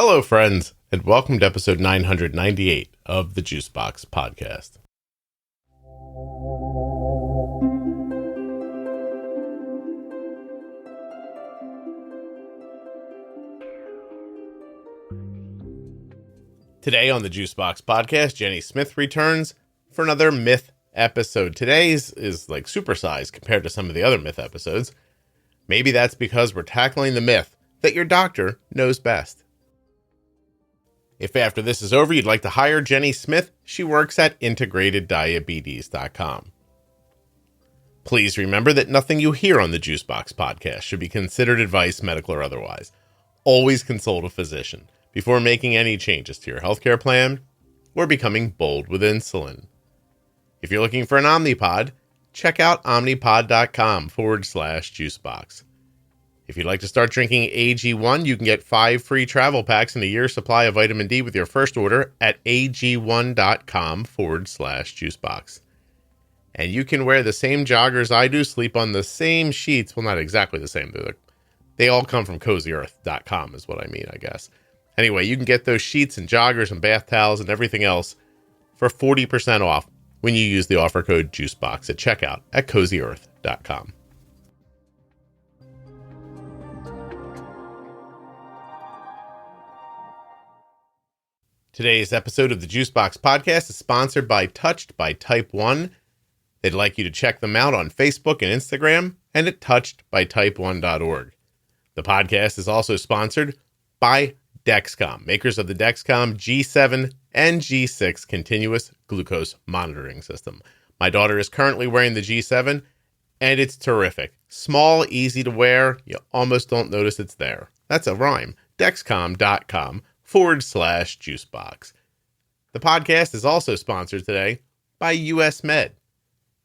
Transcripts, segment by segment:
Hello, friends, and welcome to episode 998 of the Juicebox Podcast. Today on the Juicebox Podcast, Jenny Smith returns for another myth episode. Today's is like supersized compared to some of the other myth episodes. Maybe that's because we're tackling the myth that your doctor knows best. If after this is over, you'd like to hire Jenny Smith, she works at integrateddiabetes.com. Please remember that nothing you hear on the Juicebox Podcast should be considered advice, medical or otherwise. Always consult a physician before making any changes to your healthcare plan or becoming bold with insulin. If you're looking for an Omnipod, check out omnipod.com/juicebox. If you'd like to start drinking AG1, you can get 5 free travel packs and a year's supply of vitamin D with your first order at ag1.com/juicebox. And you can wear the same joggers I do, sleep on the same sheets. Well, not exactly the same. They all come from cozyearth.com is what I mean, I guess. Anyway, you can get those sheets and joggers and bath towels and everything else for 40% off when you use the offer code JUICEBOX at checkout at cozyearth.com. Today's episode of the Juicebox Podcast is sponsored by Touched by Type 1. They'd like you to check them out on Facebook and Instagram and at touchedbytype1.org. The podcast is also sponsored by Dexcom, makers of the Dexcom G7 and G6 continuous glucose monitoring system. My daughter is currently wearing the G7, and it's terrific. Small, easy to wear. You almost don't notice it's there. That's a rhyme. Dexcom.com/juicebox. The podcast is also sponsored today by US Med.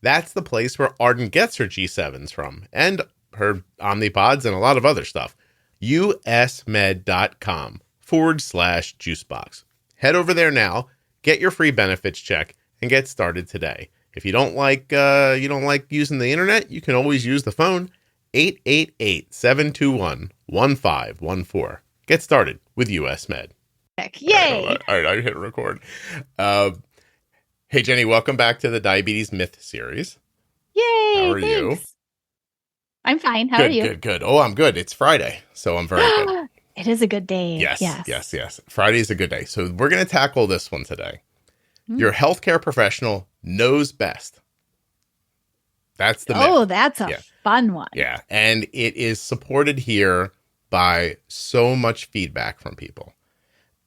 That's the place where Arden gets her G7s from, and her Omnipods and a lot of other stuff. usmed.com/juicebox. Head over there now, get your free benefits check, and get started today. If you don't like using the internet, you can always use the phone. 888-721-1514. Get started with US Med. Yay! All right, I hit record. Hey, Jenny, welcome back to the Diabetes Myth series. Yay! How are thanks. you? I'm fine. How are you? Good. Oh, I'm good. It's Friday, so I'm very good. It is a good day. Yes. Friday's a good day. So we're going to tackle this one today. Your healthcare professional knows best. That's the myth. Oh, that's a fun one. Yeah, and it is supported here by so much feedback from people.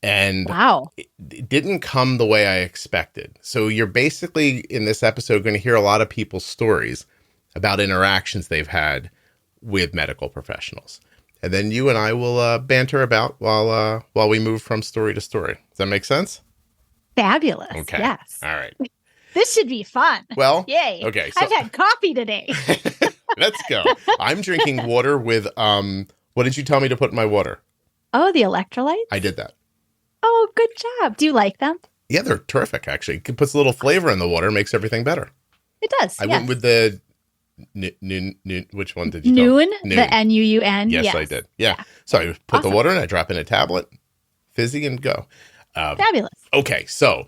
And wow, it didn't come the way I expected. So you're basically, in this episode, going to hear a lot of people's stories about interactions they've had with medical professionals. And then you and I will banter about while we move from story to story. Does that make sense? Fabulous. Okay. Yes. All right. This should be fun. Well, yay. Okay. So, I've had coffee today. Let's go. I'm drinking water with, what did you tell me to put in my water? Oh, the electrolytes? I did that. Oh, good job. Do you like them? Yeah, they're terrific, actually. It puts a little flavor in the water, makes everything better. It does. I went with the which one did you tell Noon? me? The N-U-U-N? Yes, I did. Yeah. So I put the water in, I drop in a tablet, fizzy, and go. Fabulous. Okay, so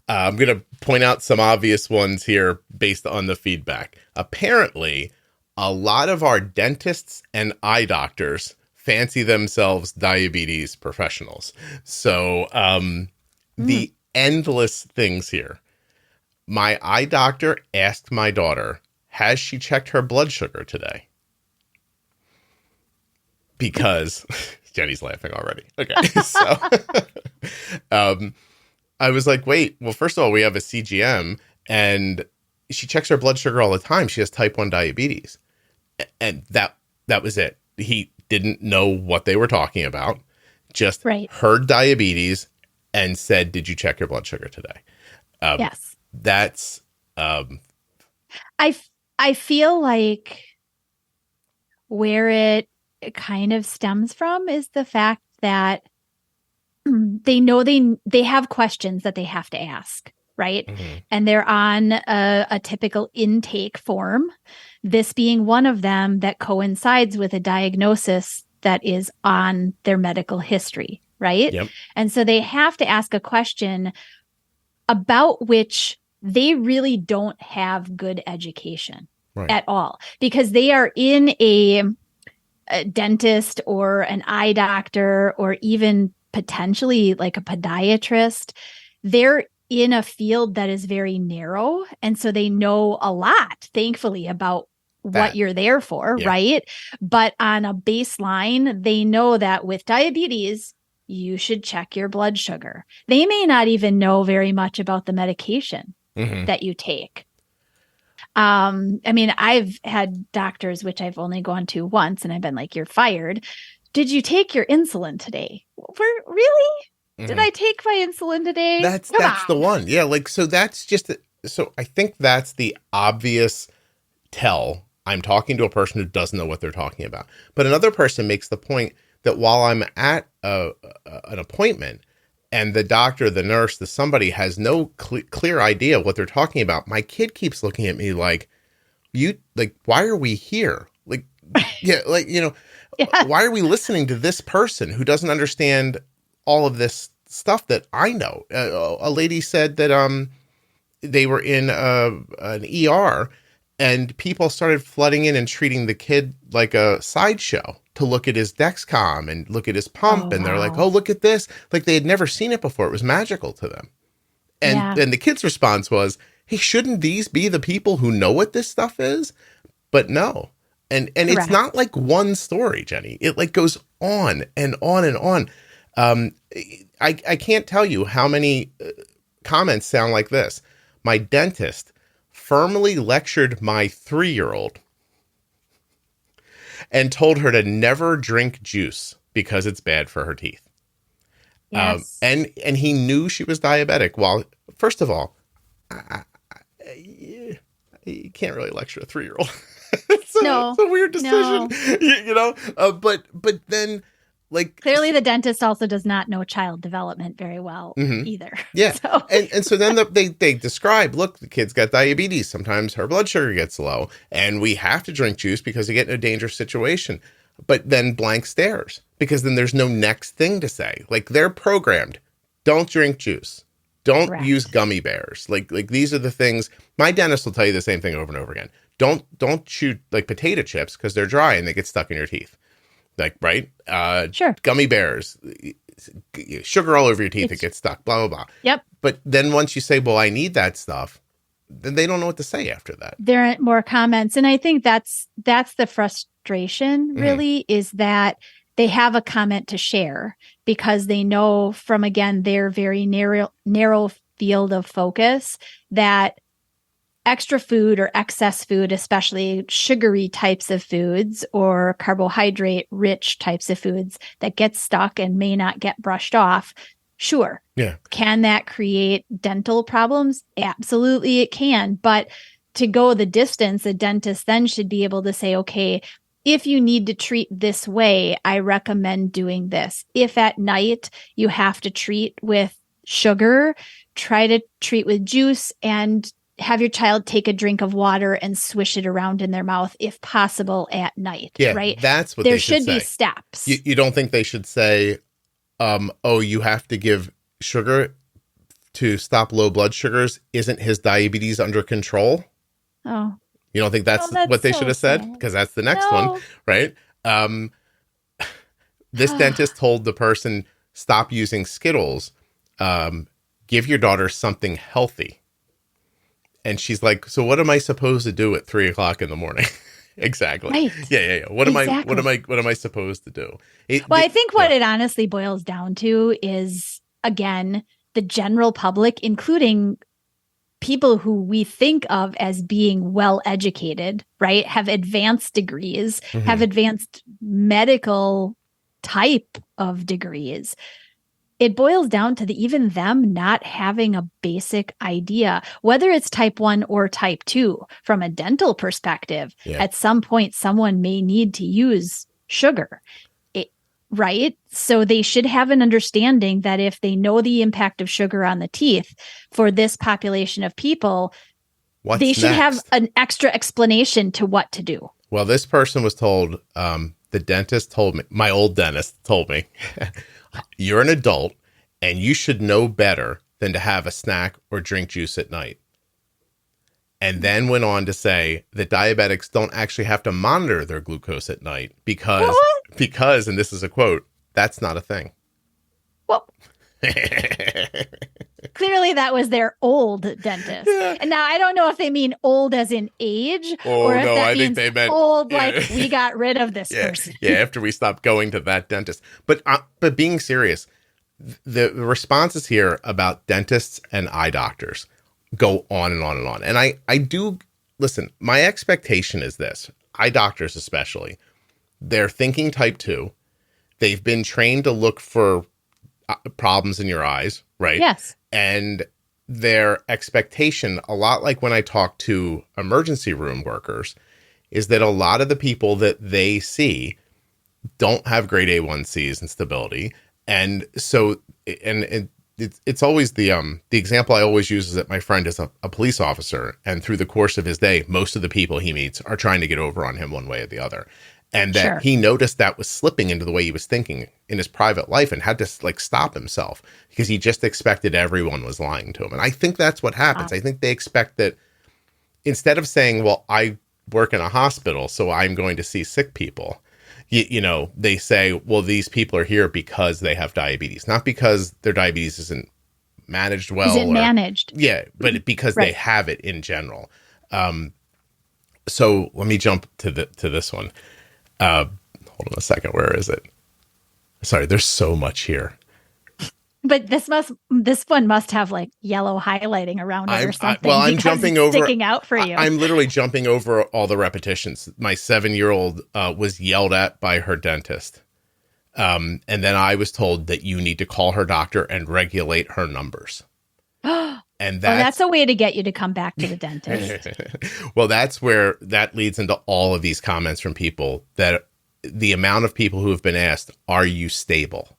I'm going to point out some obvious ones here based on the feedback. Apparently, a lot of our dentists and eye doctors fancy themselves diabetes professionals. So the endless things here. My eye doctor asked my daughter, has she checked her blood sugar today? Because Jenny's laughing already. Okay. So I was like, wait, well, first of all, we have a CGM and she checks her blood sugar all the time. She has type 1 diabetes. And that was it. He didn't know what they were talking about. Just heard diabetes and said, did you check your blood sugar today? Yes. That's I feel like where it kind of stems from is the fact that they know they have questions that they have to ask, right? Mm-hmm. And they're on a typical intake form, this being one of them that coincides with a diagnosis that is on their medical history, right? Yep. And so they have to ask a question about which they really don't have good education at all, because they are in a dentist or an eye doctor or even potentially like a podiatrist. They're in a field that is very narrow. And so they know a lot, thankfully, about what you're there for, right? But on a baseline, they know that with diabetes, you should check your blood sugar. They may not even know very much about the medication that you take. I mean, I've had doctors, which I've only gone to once, and I've been like, you're fired. Did you take your insulin today? Really? Did I take my insulin today? That's the one. Yeah. Like, so that's just, so I think that's the obvious tell. I'm talking to a person who doesn't know what they're talking about. But another person makes the point that while I'm at an appointment and the doctor, the nurse, the somebody has no clear idea what they're talking about, my kid keeps looking at me like, why are we here? Like, yeah, like, you know, why are we listening to this person who doesn't understand all of this stuff that I know? A lady said that they were in an ER and people started flooding in and treating the kid like a sideshow to look at his Dexcom and look at his pump. And they're like, oh, look at this. Like they had never seen it before. It was magical to them. And then the kid's response was, hey, shouldn't these be the people who know what this stuff is? But no. And it's not like one story, Jenny. It like goes on and on and on. I can't tell you how many comments sound like this. My dentist firmly lectured my 3-year-old and told her to never drink juice because it's bad for her teeth. Yes. And he knew she was diabetic. Well, first of all, you can't really lecture a 3-year-old. It's a weird decision, you know? But then, like, clearly the dentist also does not know child development very well either. Yeah. So. And so then they describe, look, the kid's got diabetes. Sometimes her blood sugar gets low and we have to drink juice because they get in a dangerous situation. But then blank stares because then there's no next thing to say. Like they're programmed. Don't drink juice. Don't use gummy bears. Like these are the things. My dentist will tell you the same thing over and over again. Don't chew like potato chips because they're dry and they get stuck in your teeth. Like, right? Sure. Gummy bears, sugar all over your teeth, it gets stuck, blah, blah, blah. Yep. But then once you say, well, I need that stuff, then they don't know what to say after that. There are more comments. And I think that's the frustration really is that they have a comment to share because they know from, again, their very narrow field of focus that extra food or excess food, especially sugary types of foods or carbohydrate rich types of foods that get stuck and may not get brushed off. Sure. Yeah. Can that create dental problems? Absolutely it can. But to go the distance, a dentist then should be able to say, okay, if you need to treat this way, I recommend doing this. If at night you have to treat with sugar, try to treat with juice and have your child take a drink of water and swish it around in their mouth if possible at night. Yeah, right. That's what there they should be say. Steps. You don't think they should say, oh, you have to give sugar to stop low blood sugars. Isn't his diabetes under control? Oh, you don't think that's what they should have said? Because that's the next one, right? This dentist told the person, stop using Skittles. Give your daughter something healthy. And she's like, so what am I supposed to do at 3:00 in the morning? Exactly. Right. Yeah. What am I supposed to do? I think what it honestly boils down to is, again, the general public, including people who we think of as being well educated, right? Have advanced degrees, have advanced medical type of degrees. It boils down to even them not having a basic idea, whether it's type 1 or type 2. From a dental perspective, at some point, someone may need to use sugar, right? So they should have an understanding that if they know the impact of sugar on the teeth for this population of people, they should have an extra explanation to what to do. Well, this person was told, the dentist told me, my old dentist told me, You're an adult and you should know better than to have a snack or drink juice at night. And then went on to say that diabetics don't actually have to monitor their glucose at night because, and this is a quote, that's not a thing. Well, clearly that was their old dentist. Yeah. And now I don't know if they mean old as in age or if that means they meant old, like we got rid of this person. Yeah, after we stopped going to that dentist. But being serious, the responses here about dentists and eye doctors go on and on and on. And I do, listen, my expectation is this, eye doctors especially, they're thinking type 2. They've been trained to look for problems in your eyes, right? Yes. And their expectation, a lot like when I talk to emergency room workers, is that a lot of the people that they see don't have grade A1Cs and stability. And so, and it's always the example I always use is that my friend is a police officer, and through the course of his day, most of the people he meets are trying to get over on him one way or the other. And that he noticed that was slipping into the way he was thinking in his private life and had to like stop himself because he just expected everyone was lying to him. And I think that's what happens. I think they expect that instead of saying, well, I work in a hospital, so I'm going to see sick people. You know, they say, well, these people are here because they have diabetes, not because their diabetes isn't managed well. Is it managed? Yeah, but because they have it in general. So let me jump to this one. Hold on a second. Where is it? Sorry, there's so much here. But this one must have like yellow highlighting around it or something. I'm jumping over, sticking out for you. I'm literally jumping over all the repetitions. My 7-year-old was yelled at by her dentist. And then I was told that you need to call her doctor and regulate her numbers. And that's a way to get you to come back to the dentist. Well, that's where that leads into all of these comments from people that the amount of people who have been asked, are you stable?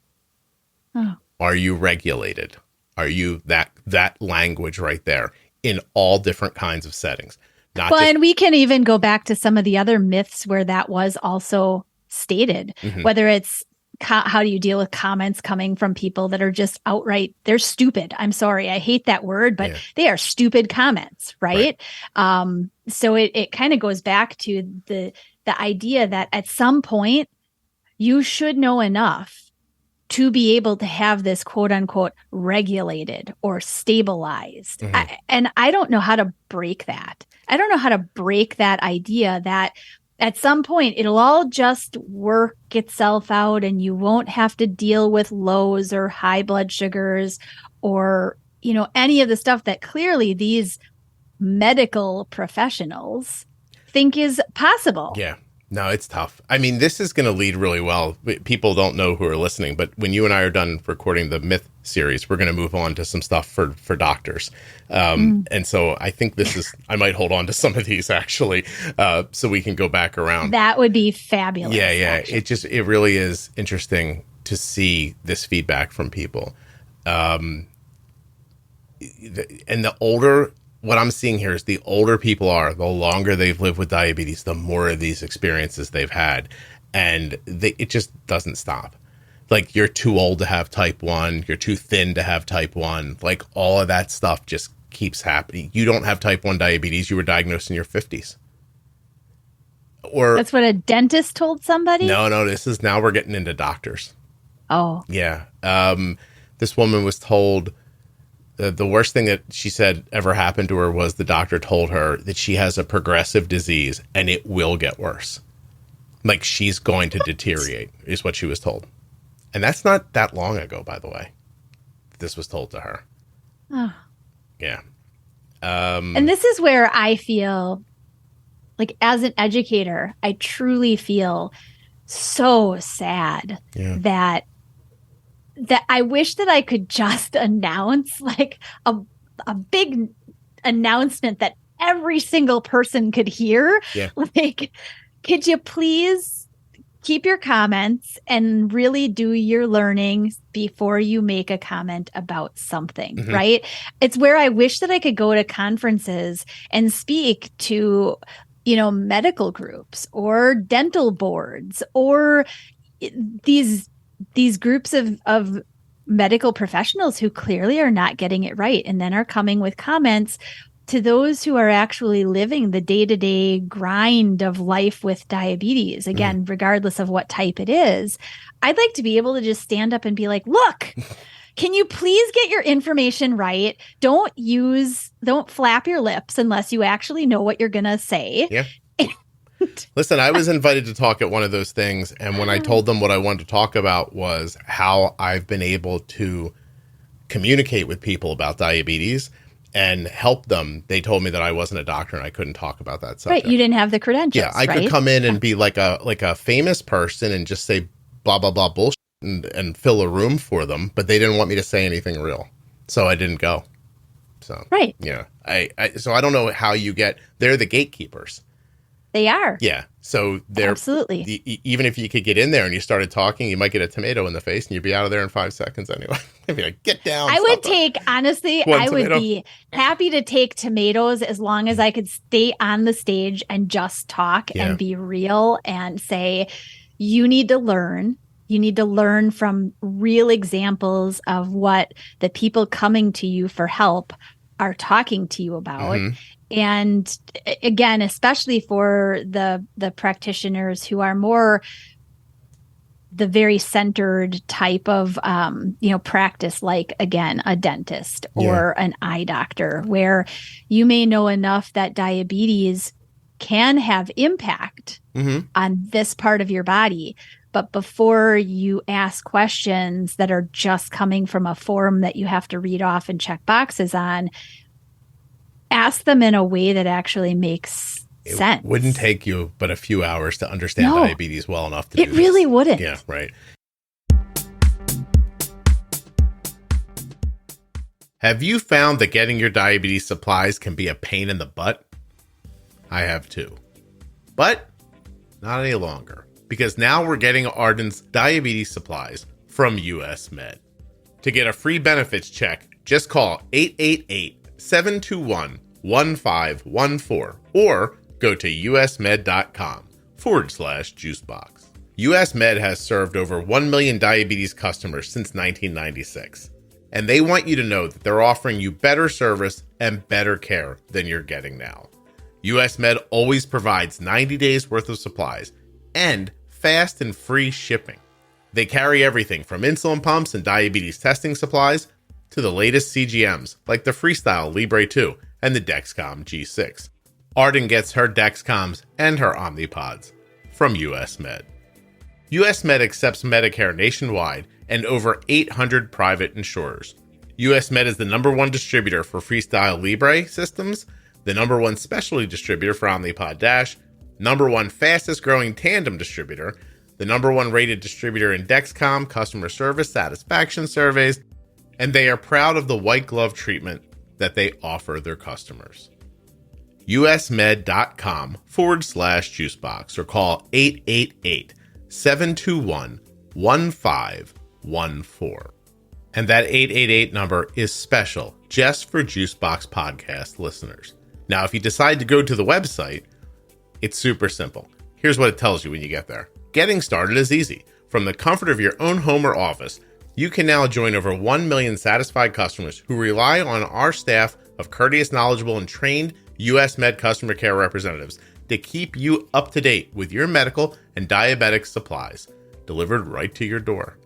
Oh. Are you regulated? Are you that language right there in all different kinds of settings? And we can even go back to some of the other myths where that was also stated, whether it's how do you deal with comments coming from people that are just outright, they're stupid. I'm sorry. I hate that word, but they are stupid comments, right? So it kind of goes back to the idea that at some point you should know enough to be able to have this quote unquote regulated or stabilized. And I don't know how to break that. I don't know how to break that idea that at some point it'll all just work itself out and you won't have to deal with lows or high blood sugars or, you know, any of the stuff that clearly these medical professionals think is possible. Yeah. No, it's tough. I mean, this is going to lead really well. People don't know who are listening, but when you and I are done recording the myth series, we're going to move on to some stuff for doctors. And so I think I might hold on to some of these actually, so we can go back around. That would be fabulous. Yeah. Actually. It really is interesting to see this feedback from people. And the older, what I'm seeing here is the older people are, the longer they've lived with diabetes, the more of these experiences they've had. And it just doesn't stop. Like, you're too old to have type 1. You're too thin to have type 1. Like, all of that stuff just keeps happening. You don't have type 1 diabetes. You were diagnosed in your 50s. Or that's what a dentist told somebody? No, now we're getting into doctors. Oh. Yeah. This woman was told the worst thing that she said ever happened to her was the doctor told her that she has a progressive disease and it will get worse. Like, she's going to deteriorate is what she was told. And that's not that long ago, by the way. This was told to her. Oh. Yeah. And this is where I feel like, as an educator, I truly feel so sad that I wish that I could just announce like a big announcement that every single person could hear. Yeah. Like, could you please keep your comments and really do your learning before you make a comment about something, right? It's where I wish that I could go to conferences and speak to, you know, medical groups or dental boards or these these groups of medical professionals who clearly are not getting it right and then are coming with comments to those who are actually living the day-to-day grind of life with diabetes, again, regardless of what type it is. I'd like to be able to just stand up and be like, look, can you please get your information right? Don't flap your lips unless you actually know what you're going to say. Yeah. Listen, I was invited to talk at one of those things, and when I told them what I wanted to talk about was how I've been able to communicate with people about diabetes and help them, they told me that I wasn't a doctor and I couldn't talk about that subject. Right, you didn't have the credentials. Yeah, I could come in and be like a famous person and just say blah, blah, blah bullshit and fill a room for them, but they didn't want me to say anything real. So I didn't go. So, right. Yeah. So I don't know how they're the gatekeepers. They are. Yeah. So they're absolutely. Even if you could get in there and you started talking, you might get a tomato in the face and you'd be out of there in 5 seconds anyway. I'd be like, get down. I would be happy to take tomatoes as long as I could stay on the stage and just talk and be real and say, you need to learn. You need to learn from real examples of what the people coming to you for help are talking to you about. Mm-hmm. And again, especially for the practitioners who are more the very centered type of, practice, like, again, a dentist or an eye doctor, where you may know enough that diabetes can have impact on this part of your body. But before you ask questions that are just coming from a form that you have to read off and check boxes on, ask them in a way that actually makes sense. It wouldn't take you but a few hours to understand diabetes well enough to do this. It really wouldn't. Yeah, right. Have you found that getting your diabetes supplies can be a pain in the butt? I have too. But not any longer, because now we're getting Arden's diabetes supplies from US Med. To get a free benefits check, just call 888-721-1514 or go to usmed.com/juicebox. US Med has served over 1 million diabetes customers since 1996. And they want you to know that they're offering you better service and better care than you're getting now. US Med always provides 90 days worth of supplies and fast and free shipping. They carry everything from insulin pumps and diabetes testing supplies to the latest CGMs like the Freestyle Libre 2 and the Dexcom G6. Arden gets her Dexcoms and her Omnipods from US Med. US Med accepts Medicare nationwide and over 800 private insurers. US Med is the #1 distributor for Freestyle Libre systems, the #1 specialty distributor for Omnipod DASH, #1 fastest growing tandem distributor, the #1 rated distributor in Dexcom customer service satisfaction surveys, and they are proud of the white glove treatment that they offer their customers. usmed.com/juicebox or call 888-721-1514. And that 888 number is special just for Juicebox Podcast listeners. Now, if you decide to go to the website, it's super simple. Here's what it tells you when you get there. Getting started is easy. From the comfort of your own home or office, you can now join over 1 million satisfied customers who rely on our staff of courteous, knowledgeable, and trained US Med customer care representatives to keep you up to date with your medical and diabetic supplies, delivered right to your door.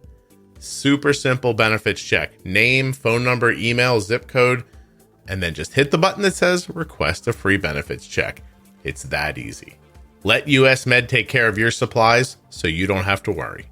Super simple benefits check. Name, phone number, email, zip code, and then just hit the button that says request a free benefits check. It's that easy. Let US Med take care of your supplies so you don't have to worry.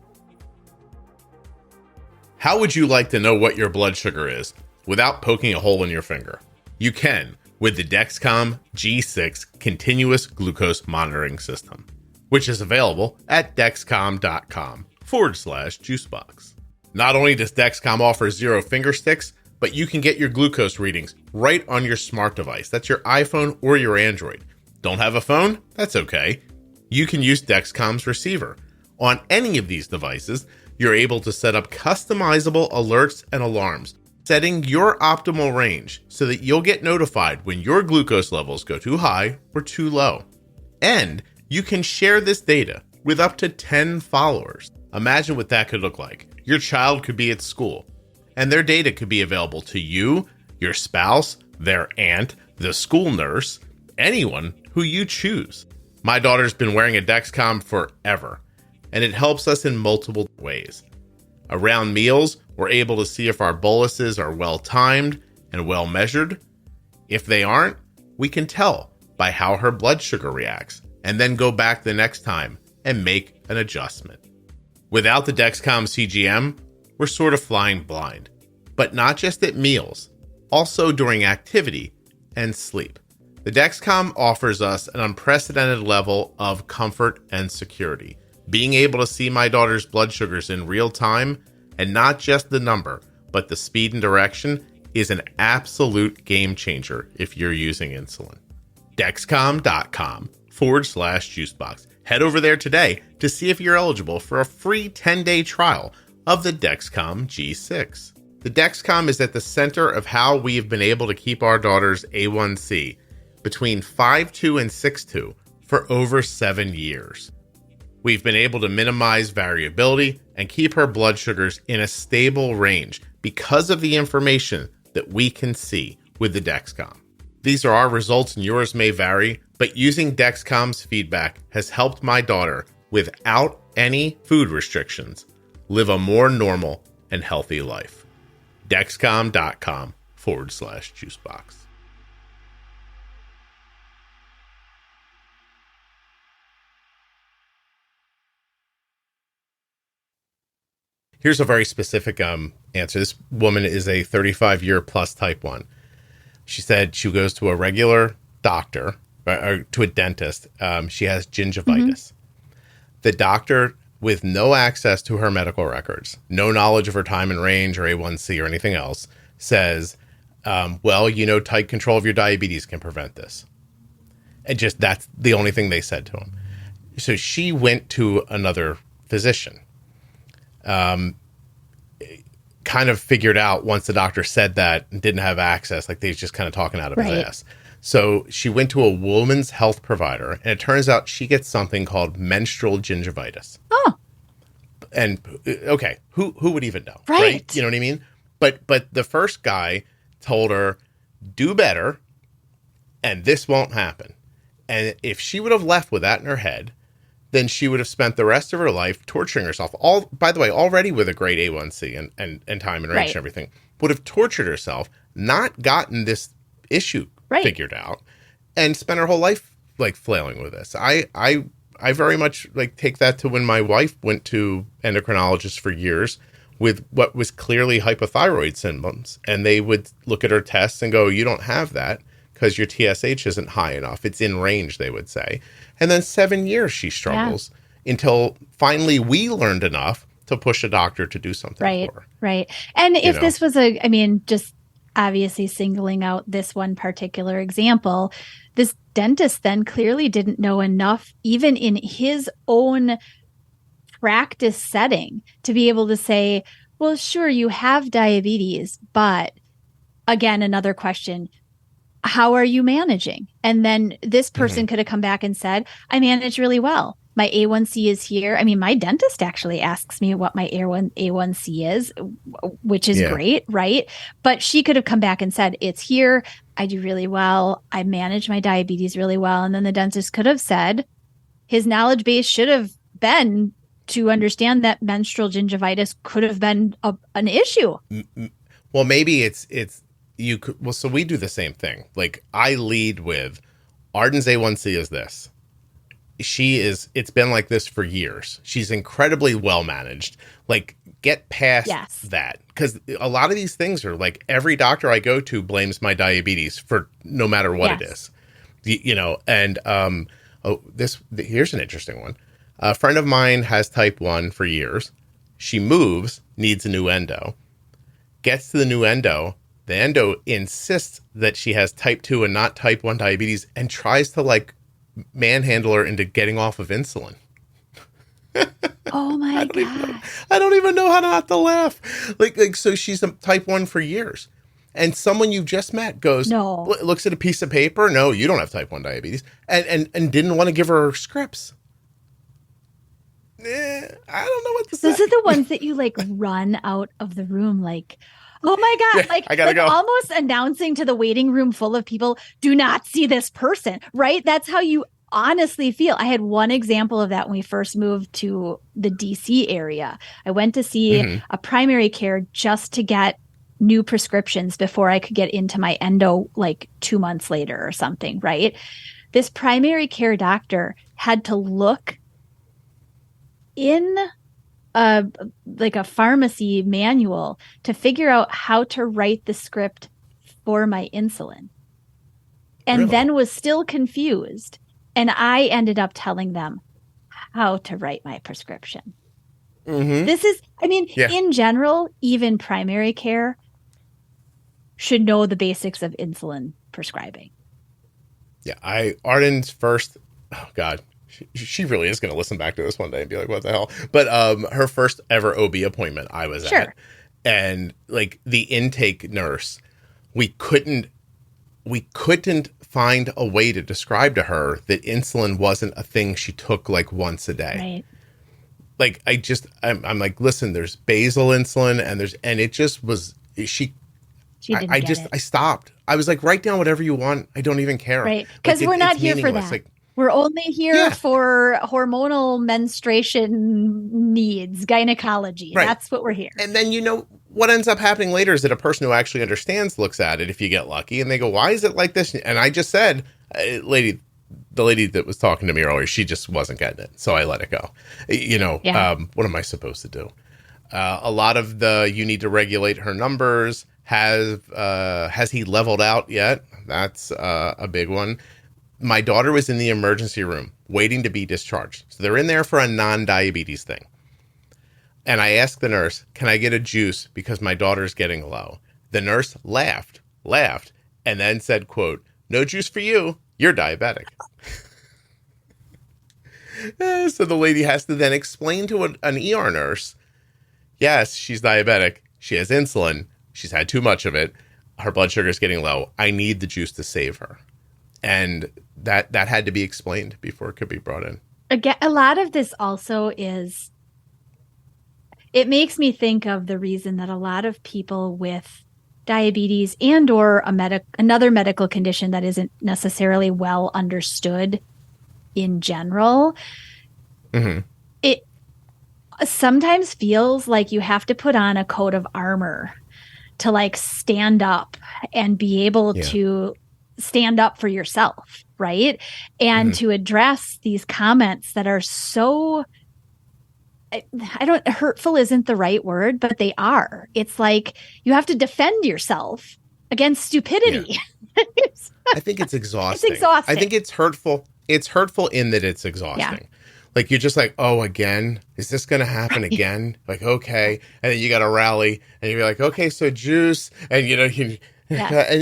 How would you like to know what your blood sugar is without poking a hole in your finger? You can with the Dexcom G6 continuous glucose monitoring system, which is available at dexcom.com/juicebox. Not only does Dexcom offer 0 finger sticks, but you can get your glucose readings right on your smart device. That's your iPhone or your Android. Don't have a phone? That's okay. You can use Dexcom's receiver. On any of these devices, you're able to set up customizable alerts and alarms, setting your optimal range so that you'll get notified when your glucose levels go too high or too low. And you can share this data with up to 10 followers. Imagine what that could look like. Your child could be at school, and their data could be available to you, your spouse, their aunt, the school nurse, anyone who you choose. My daughter's been wearing a Dexcom forever, and it helps us in multiple ways. Around meals, we're able to see if our boluses are well-timed and well-measured. If they aren't, we can tell by how her blood sugar reacts, and then go back the next time and make an adjustment. Without the Dexcom CGM, we're sort of flying blind, but not just at meals, also during activity and sleep. The Dexcom offers us an unprecedented level of comfort and security. Being able to see my daughter's blood sugars in real time, and not just the number, but the speed and direction, is an absolute game changer if you're using insulin. Dexcom.com/juicebox. Head over there today to see if you're eligible for a free 10-day trial of the Dexcom G6. The Dexcom is at the center of how we have been able to keep our daughter's A1C between 5.2 and 6.2 for over 7 years. We've been able to minimize variability and keep her blood sugars in a stable range because of the information that we can see with the Dexcom. These are our results and yours may vary, but using Dexcom's feedback has helped my daughter, without any food restrictions, live a more normal and healthy life. Dexcom.com/juicebox. Here's a very specific answer. This woman is a 35-year plus type 1. She said she goes to a regular doctor, or to a dentist. She has gingivitis. The doctor, with no access to her medical records, no knowledge of her time and range or A1C or anything else, says, tight control of your diabetes can prevent this. And just that's the only thing they said to him. So she went to another physician. Kind of figured out once the doctor said that and didn't have access, like they was just kind of talking out of his ass. So she went to a woman's health provider, and it turns out she gets something called menstrual gingivitis. Oh. And okay, who would even know? Right? You know what I mean? But the first guy told her, do better, and this won't happen. And if she would have left with that in her head, then she would have spent the rest of her life torturing herself. By the way, already with a great A1C and time and range and everything, would have tortured herself, not gotten this issue figured out, and spent her whole life like flailing with this. I very much like take that to when my wife went to endocrinologists for years with what was clearly hypothyroid symptoms, and they would look at her tests and go, you don't have that because your TSH isn't high enough. It's in range, they would say. And then 7 years she struggles until finally we learned enough to push a doctor to do something for her. Right. And if this was just obviously singling out this one particular example, this dentist then clearly didn't know enough, even in his own practice setting, to be able to say, well, sure, you have diabetes, but again, another question, how are you managing? And then this person could have come back and said, I manage really well. My A1C is here. I mean, my dentist actually asks me what my A1C is, which is great, right? But she could have come back and said, it's here. I do really well. I manage my diabetes really well. And then the dentist could have said, his knowledge base should have been to understand that menstrual gingivitis could have been an issue. Well, maybe it's you could, well, so we do the same thing. Like I lead with Arden's A1C is this. It's been like this for years. She's incredibly well managed. Like get past that. Because a lot of these things are like every doctor I go to blames my diabetes for no matter what it is. And here's an interesting one. A friend of mine has type 1 for years. She moves, needs a new endo. Gets to the new endo. The endo insists that she has type 2 and not type 1 diabetes and tries to like manhandle her into getting off of insulin. Oh my God. I don't even know how not to laugh. Like, so she's a type 1 for years. And someone you just met goes, looks at a piece of paper. No, you don't have type 1 diabetes. And didn't want to give her scripts. I don't know what to say. Those are the ones that you like run out of the room like, oh my God, Yeah, I gotta go. Almost announcing to the waiting room full of people, do not see this person, right? That's how you honestly feel. I had one example of that when we first moved to the DC area. I went to see a primary care just to get new prescriptions before I could get into my endo like 2 months later or something, right? This primary care doctor had to look in a pharmacy manual to figure out how to write the script for my insulin. And then was still confused. And I ended up telling them how to write my prescription. This is, in general, even primary care should know the basics of insulin prescribing. Yeah, Arden's first, oh God, she really is going to listen back to this one day and be like, what the hell? But her first ever OB appointment I was at. And like the intake nurse, we couldn't find a way to describe to her that insulin wasn't a thing she took like once a day. Right. Like I'm like, listen, there's basal insulin and it just was, I stopped. I was like, write down whatever you want. I don't even care. Right. Because we're not here for that. Like, we're only here for hormonal menstruation needs, gynecology. Right. That's what we're here. And then, what ends up happening later is that a person who actually understands looks at it if you get lucky and they go, why is it like this? And I just said, the lady that was talking to me earlier, she just wasn't getting it. So I let it go. What am I supposed to do? A lot of you need to regulate her numbers. Has he leveled out yet? That's a big one. My daughter was in the emergency room waiting to be discharged. So they're in there for a non-diabetes thing. And I asked the nurse, can I get a juice because my daughter's getting low? The nurse laughed, and then said, quote, no juice for you. You're diabetic. So the lady has to then explain to an ER nurse, yes, she's diabetic. She has insulin. She's had too much of it. Her blood sugar is getting low. I need the juice to save her. And that had to be explained before it could be brought in. Again, a lot of this also is, it makes me think of the reason that a lot of people with diabetes and or another medical condition that isn't necessarily well understood in general, it sometimes feels like you have to put on a coat of armor to like stand up and be able to stand up for yourself, right? And to address these comments that are so, hurtful isn't the right word, but they are. It's like you have to defend yourself against stupidity. Yeah. I think it's exhausting. It's exhausting. I think it's hurtful. It's hurtful in that it's exhausting. Yeah. Like you're just like, oh, again? Is this going to happen again? Like, okay. And then you got to rally and you're like, okay, so juice. And,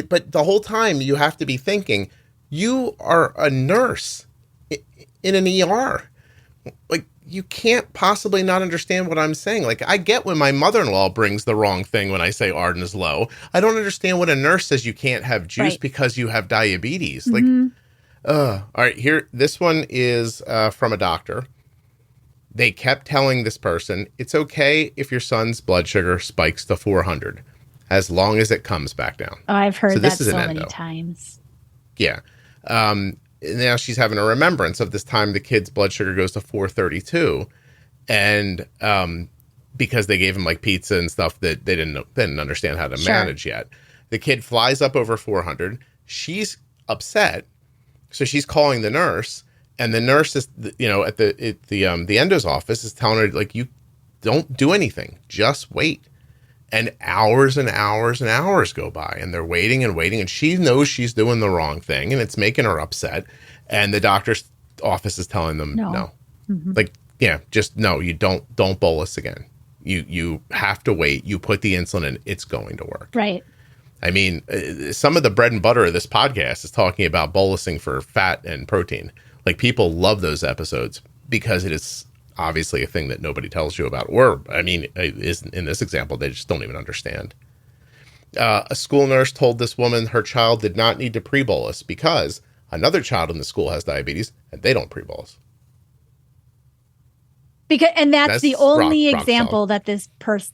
but the whole time you have to be thinking, you are a nurse in an ER. Like, you can't possibly not understand what I'm saying. Like, I get when my mother-in-law brings the wrong thing when I say Arden is low. I don't understand when a nurse says you can't have juice because you have diabetes. Like, all right, here, this one is from a doctor. They kept telling this person, it's okay if your son's blood sugar spikes to 400, as long as it comes back down. Oh, I've heard that so many times. Yeah. Now she's having a remembrance of this time the kid's blood sugar goes to 432. And because they gave him like pizza and stuff that they didn't understand how to manage yet. The kid flies up over 400. She's upset. So she's calling the nurse, and the nurse is, at the endo's office is telling her, like, you don't do anything, just wait. And hours and hours and hours go by, and they're waiting and waiting, and she knows she's doing the wrong thing, and it's making her upset. And the doctor's office is telling them no. Like, just no, you don't bolus again. You have to wait. You put the insulin in, it's going to work. Right. I mean, some of the bread and butter of this podcast is talking about bolusing for fat and protein. Like, people love those episodes because it is obviously a thing that nobody tells you about. Or, I mean, in this example, they just don't even understand. A school nurse told this woman her child did not need to pre-bolus because another child in the school has diabetes and they don't pre-bolus. And that's the only rock example solid.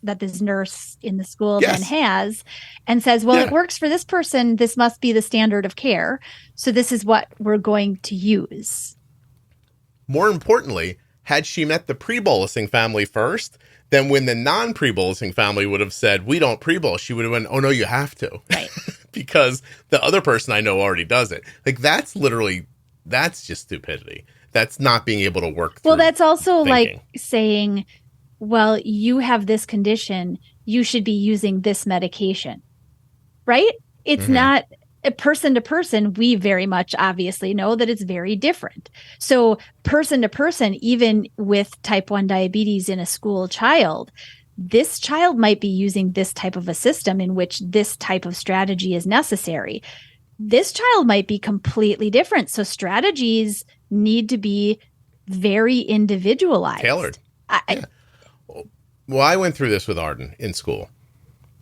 that this nurse in the school Yes. then has, and says, well, Yeah. it works for this person. This must be the standard of care. So this is what we're going to use. More importantly, had she met the pre-bolusing family first, then when the non-pre-bolusing family would have said, we don't pre-bolus, she would have went, oh no, you have to. Right. Because the other person I know already does it. Like, that's just stupidity. That's not being able to work through. Well, that's also thinking. like saying, well, you have this condition, you should be using this medication, right? It's not a person to person. We very much obviously know that it's very different. So person to person, even with type 1 diabetes in a school child, this child might be using this type of a system in which this type of strategy is necessary. This child might be completely different. So strategies need to be very individualized. Tailored. Well, I went through this with Arden in school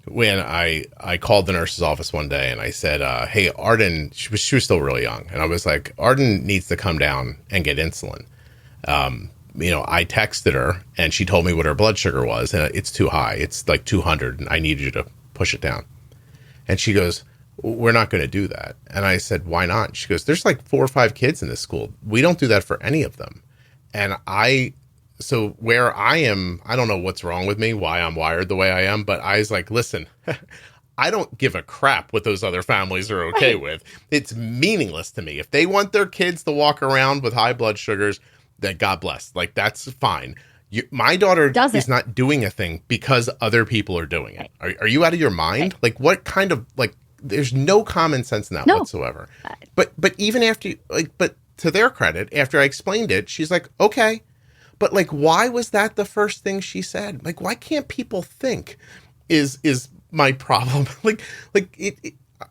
when I called the nurse's office one day and I said, hey, Arden, she was still really young. And I was like, Arden needs to come down and get insulin. I texted her and she told me what her blood sugar was, and it's too high. It's like 200 and I need you to push it down. And she goes, we're not going to do that. And I said, why not? She goes, there's like 4 or 5 kids in this school. We don't do that for any of them. And so where I am, I don't know what's wrong with me, why I'm wired the way I am, but I was like, listen, I don't give a crap what those other families are okay with. It's meaningless to me. If they want their kids to walk around with high blood sugars, then God bless. Like, that's fine. My daughter is not doing a thing because other people are doing it. Are you out of your mind? Right. Like, what kind of, like, there's no common sense in that whatsoever. But even after, but to their credit, after I explained it, she's like, okay. But like, why was that the first thing she said? Like, why can't people think is my problem?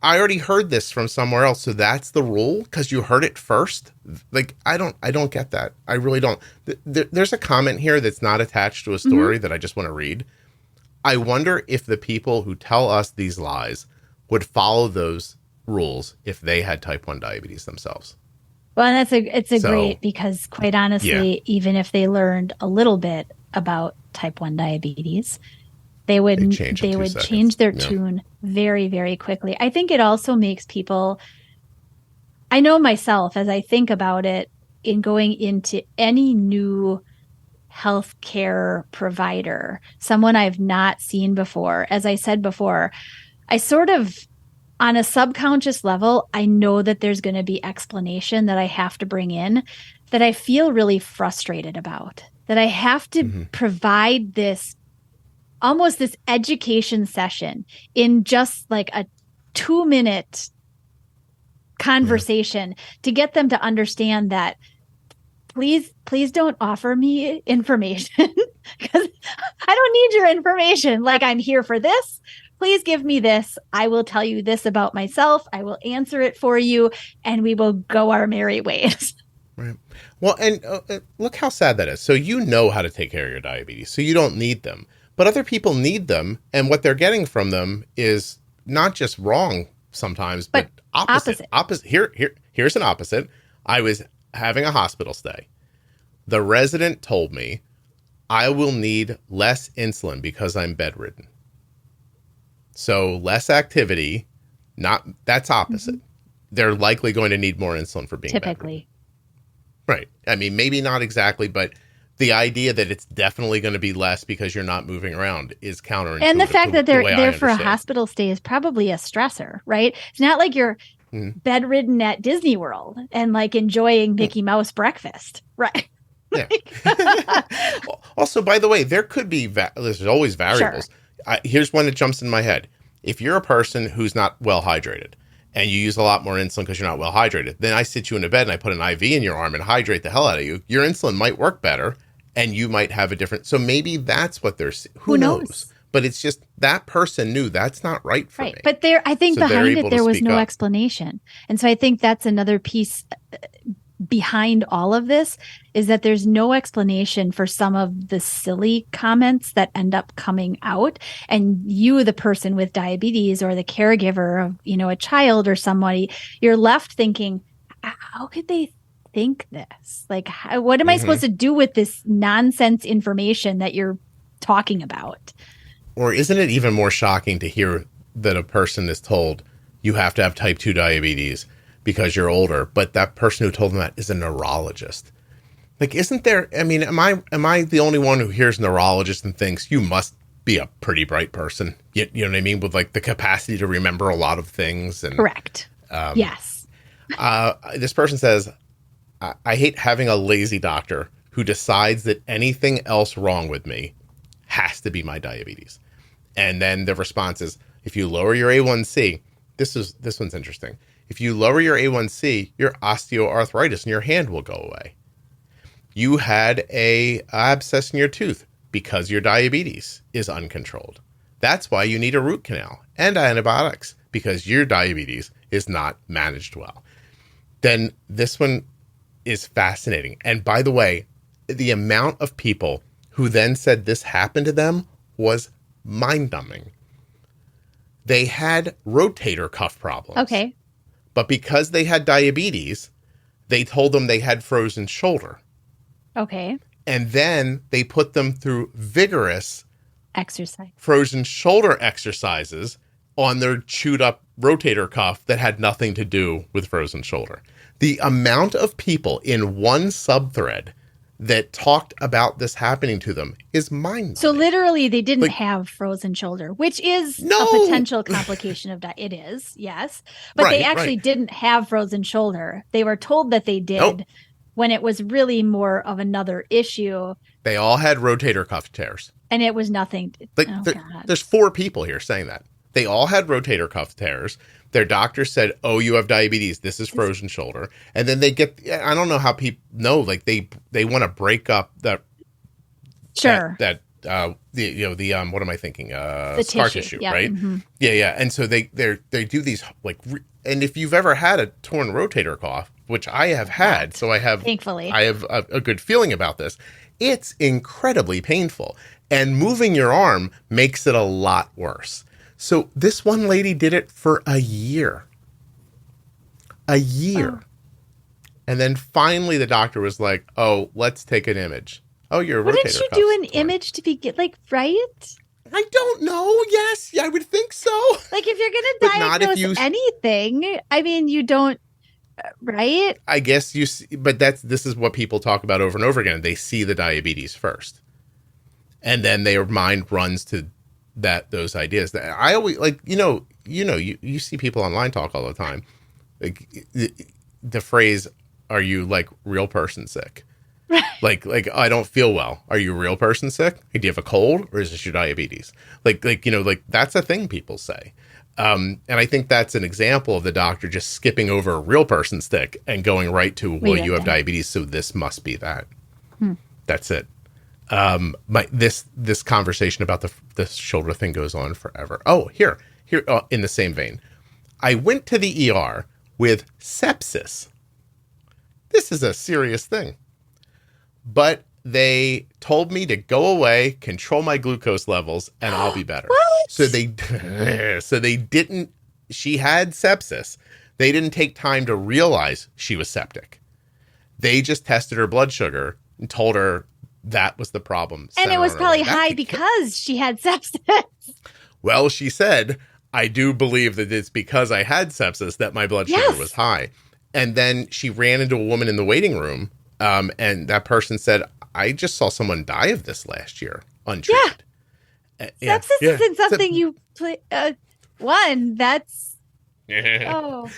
I already heard this from somewhere else. So that's the rule because you heard it first. Like, I don't get that. I really don't. There's a comment here that's not attached to a story that I just want to read. I wonder if the people who tell us these lies would follow those rules if they had type 1 diabetes themselves. Well, and it's great because, quite honestly, even if they learned a little bit about type 1 diabetes, they would change their tune very, very quickly. I think it also makes people, I know myself, as I think about it, in going into any new healthcare provider, someone I've not seen before, as I said before, I sort of, on a subconscious level, I know that there's going to be explanation that I have to bring in that I feel really frustrated about, that I have to provide this, almost this education session in just like a 2-minute conversation to get them to understand that please don't offer me information because I don't need your information. Like, I'm here for this. Please give me this. I will tell you this about myself. I will answer it for you, and we will go our merry ways. Right. Well, and look how sad that is. So you know how to take care of your diabetes, so you don't need them. But other people need them, and what they're getting from them is not just wrong sometimes, but opposite. Here's an opposite. I was having a hospital stay. The resident told me I will need less insulin because I'm bedridden. So less activity, that's opposite. They're likely going to need more insulin for being typically. Bedridden. Right. I mean, maybe not exactly, but the idea that it's definitely going to be less because you're not moving around is counterintuitive. And the fact that they're there for a hospital stay is probably a stressor, right? It's not like you're bedridden at Disney World and like enjoying Mickey Mouse breakfast, right? Yeah. Also, by the way, there could be, there's always variables. Sure. Here's one that jumps in my head. If you're a person who's not well hydrated and you use a lot more insulin because you're not well hydrated, then I sit you in a bed and I put an IV in your arm and hydrate the hell out of you. Your insulin might work better and you might have a different. So maybe that's what they're, who knows? But it's just that person knew that's not right for me. But I think behind it, there was no explanation. And so I think that's another piece behind all of this is that there's no explanation for some of the silly comments that end up coming out. And you, the person with diabetes or the caregiver of, a child or somebody, you're left thinking, how could they think this? Like, what am I supposed to do with this nonsense information that you're talking about? Or isn't it even more shocking to hear that a person is told you have to have type 2 diabetes because you're older, but that person who told them that is a neurologist? Like, isn't there, I mean, am I the only one who hears neurologist and thinks you must be a pretty bright person? You know what I mean? With like the capacity to remember a lot of things. And correct. Yes. This person says, I hate having a lazy doctor who decides that anything else wrong with me has to be my diabetes. And then the response is, if you lower your A1C, this one's interesting. If you lower your A1C, your osteoarthritis in your hand will go away. You had a abscess in your tooth because your diabetes is uncontrolled. That's why you need a root canal and antibiotics, because your diabetes is not managed well. Then this one is fascinating. And by the way, the amount of people who then said this happened to them was mind-numbing. They had rotator cuff problems. Okay. But because they had diabetes, they told them they had frozen shoulder. Okay. And then they put them through vigorous exercise, frozen shoulder exercises on their chewed up rotator cuff that had nothing to do with frozen shoulder. The amount of people in one subthread that talked about this happening to them is mind-numbing. So literally they didn't have frozen shoulder, which is a potential complication of it is, yes. But they actually didn't have frozen shoulder. They were told that they did when it was really more of another issue. They all had rotator cuff tears. And it was nothing. There's 4 people here saying that. They all had rotator cuff tears. Their doctor said, oh, you have diabetes. This is frozen shoulder. And then they get, I don't know how people know, like they want to break up that. Sure. That what am I thinking? The scar tissue, right? Mm-hmm. Yeah. And so they do these and if you've ever had a torn rotator cuff, which I have had, so thankfully I have a good feeling about this. It's incredibly painful, and moving your arm makes it a lot worse. So this one lady did it for a year. Oh. And then finally the doctor was like, oh, let's take an image. Oh, your rotator cuff. Wouldn't you do an image to begin, right? I don't know. Yes, I would think so. Like if you're going to diagnose anything, I mean, you don't, right? I guess you see, but this is what people talk about over and over again. They see the diabetes first. And then their mind runs to those ideas. That I always you see people online talk all the time. Like the phrase, are you like real person sick? like I don't feel well. Are you a real person sick? Do you have a cold, or is this your diabetes? Like that's a thing people say. And I think that's an example of the doctor just skipping over a real person sick and going right to, well, you have diabetes, so this must be that. That's it. This conversation about the shoulder thing goes on forever. Oh, here, in the same vein, I went to the ER with sepsis. This is a serious thing, but they told me to go away, control my glucose levels, and I'll be better. What? So they didn't. She had sepsis. They didn't take time to realize she was septic. They just tested her blood sugar and told her that was the problem. And it was probably high because she had sepsis. Well, she said, I do believe that it's because I had sepsis that my blood sugar was high. And then she ran into a woman in the waiting room, and that person said, I just saw someone die of this last year untreated. Sepsis isn't something you that's... Oh,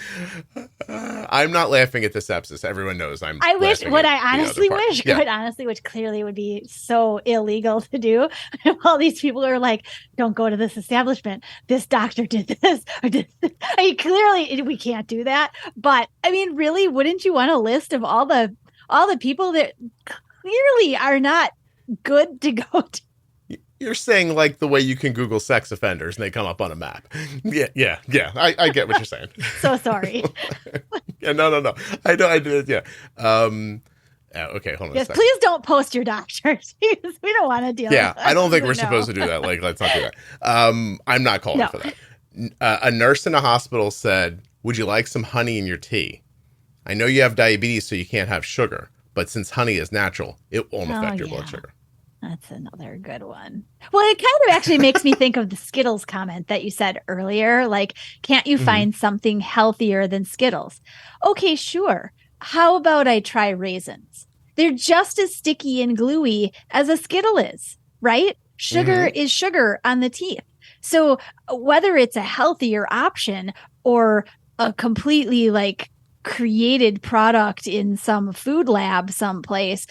I'm not laughing at the sepsis. Everyone knows I'm. I wish. What I honestly wish, quite honestly, which clearly would be so illegal to do. All these people are like, "Don't go to this establishment. This doctor did this." Or did this. I mean, clearly, we can't do that. But I mean, really, wouldn't you want a list of all the people that clearly are not good to go to? You're saying like the way you can Google sex offenders and they come up on a map. Yeah. I get what you're saying. So sorry. No. I did. Yeah. Okay. Hold on. Yes. Please don't post your doctors. We don't want to deal. Yeah. I don't think we're supposed to do that. Like, let's not do that. I'm not calling for that. A nurse in a hospital said, "Would you like some honey in your tea?" I know you have diabetes, so you can't have sugar, but since honey is natural, it won't affect your blood sugar. That's another good one. Well, it kind of actually makes me think of the Skittles comment that you said earlier. Like, can't you find something healthier than Skittles? Okay, sure. How about I try raisins? They're just as sticky and gluey as a Skittle is, right? Sugar is sugar on the teeth. So whether it's a healthier option or a completely like created product in some food lab someplace,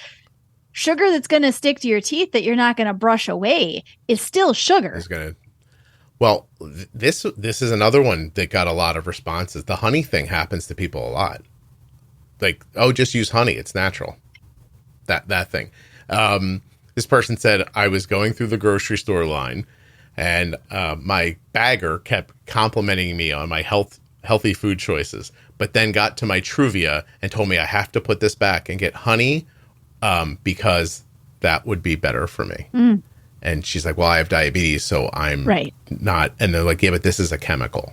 sugar that's going to stick to your teeth that you're not going to brush away is still sugar. Well, this is another one that got a lot of responses. The honey thing happens to people a lot. Like, oh, just use honey. It's natural. That thing. This person said, I was going through the grocery store line and my bagger kept complimenting me on my healthy food choices, but then got to my Truvia and told me I have to put this back and get honey because that would be better for me. And she's like, well, I have diabetes, so I'm not. And they're like, yeah, but this is a chemical.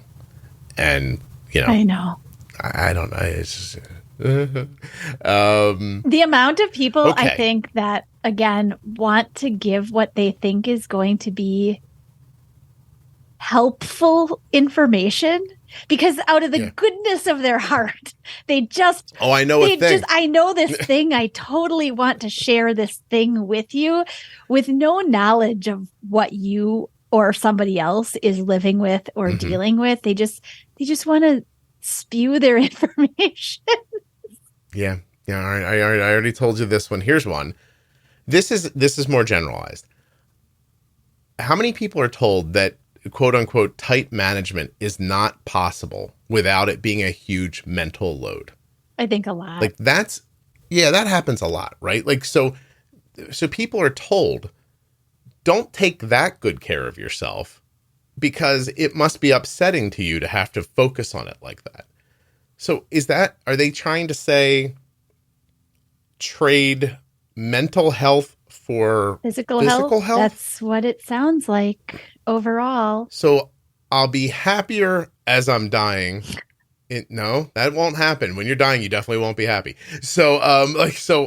And, I know. I don't know. It's just, the amount of people I think that, again, want to give what they think is going to be helpful information because out of the goodness of their heart, they just, I know a thing. I know this thing. I totally want to share this thing with you with no knowledge of what you or somebody else is living with or dealing with. They just want to spew their information. Yeah. I already told you this one. Here's one. This is more generalized. How many people are told that quote unquote tight management is not possible without it being a huge mental load? I think a lot. Like that happens a lot, right? Like, so people are told, don't take that good care of yourself because it must be upsetting to you to have to focus on it like that. So are they trying to say trade mental health for physical health? That's what it sounds like overall. So I'll be happier as I'm dying. No, that won't happen. When you're dying, you definitely won't be happy. So,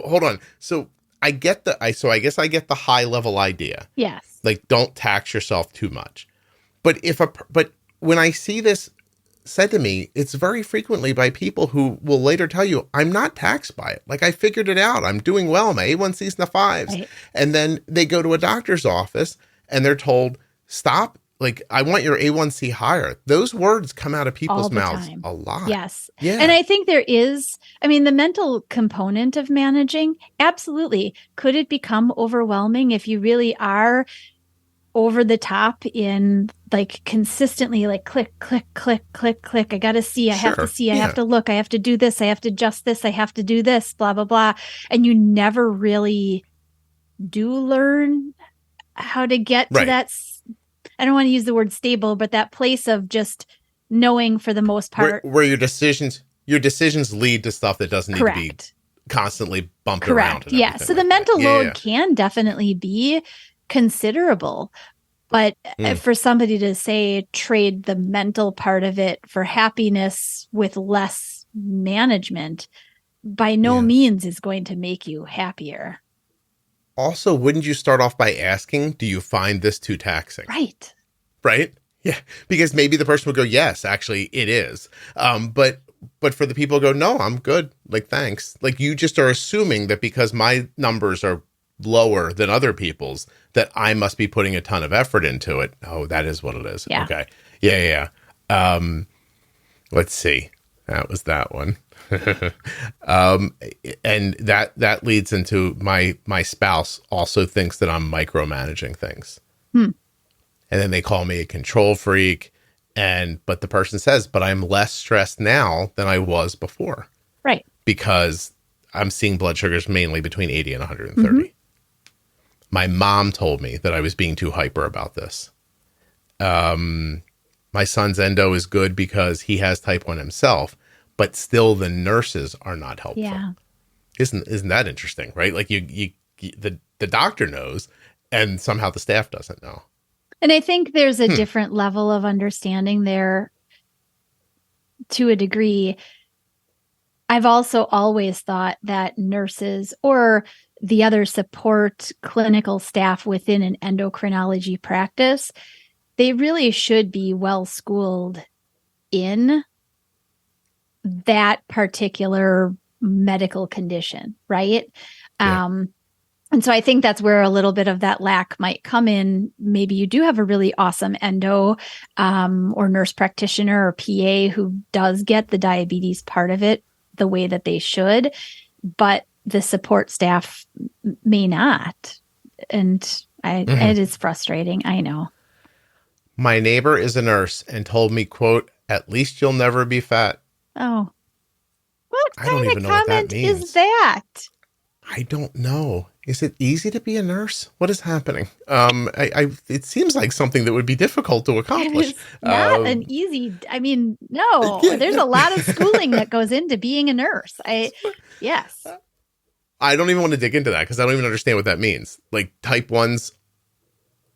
hold on. So I get I guess I get the high level idea. Yes. Like, don't tax yourself too much. But when I see this said to me, it's very frequently by people who will later tell you, I'm not taxed by it. Like, I figured it out. I'm doing well. My A1C's in the 5s. Right. And then they go to a doctor's office and they're told, stop. Like, I want your A1C higher. Those words come out of people's mouths a lot. Yes. Yeah. And I think there is, the mental component of managing, absolutely. Could it become overwhelming if you really are over the top in like consistently like click, click, click, click, click. I got to see, I have to see, I have to look, I have to do this, I have to adjust this, I have to do this, blah, blah, blah. And you never really do learn how to get to that. I don't want to use the word stable, but that place of just knowing for the most part. Where your decisions lead to stuff that doesn't need to be constantly bumped around. Yeah. So the mental load can definitely be considerable, but for somebody to say trade the mental part of it for happiness with less management by no means is going to make you happier. Also, wouldn't you start off by asking, do you find this too taxing? Right? Yeah. Because maybe the person would go, yes, actually it is. But for the people who go, no, I'm good. Like, thanks. Like, you just are assuming that because my numbers are lower than other people's, that I must be putting a ton of effort into it. Oh, that is what it is. Yeah. Okay. Yeah. Let's see. That was that one. And that leads into my spouse also thinks that I'm micromanaging things. And then they call me a control freak. But the person says, but I'm less stressed now than I was before. Right. Because I'm seeing blood sugars mainly between 80 and 130. My mom told me that I was being too hyper about this. My son's endo is good because he has type 1 himself, but still the nurses are not helpful. Yeah. Isn't that interesting, right? Like the doctor knows and somehow the staff doesn't know. And I think there's a different level of understanding there to a degree. I've also always thought that nurses or the other support clinical staff within an endocrinology practice, they really should be well schooled in that particular medical condition, right? Yeah. And so I think that's where a little bit of that lack might come in. Maybe you do have a really awesome endo or nurse practitioner or PA who does get the diabetes part of it the way that they should, but the support staff may not. And it is frustrating. I know. My neighbor is a nurse and told me, quote, "At least you'll never be fat." Oh, what I don't kind even of know what that comment means. is that? I don't know. Is it easy to be a nurse? What is happening? It seems like something that would be difficult to accomplish. It's not an easy, no, there's a lot of schooling that goes into being a nurse. Yes. I don't even want to dig into that because I don't even understand what that means. Like type 1s.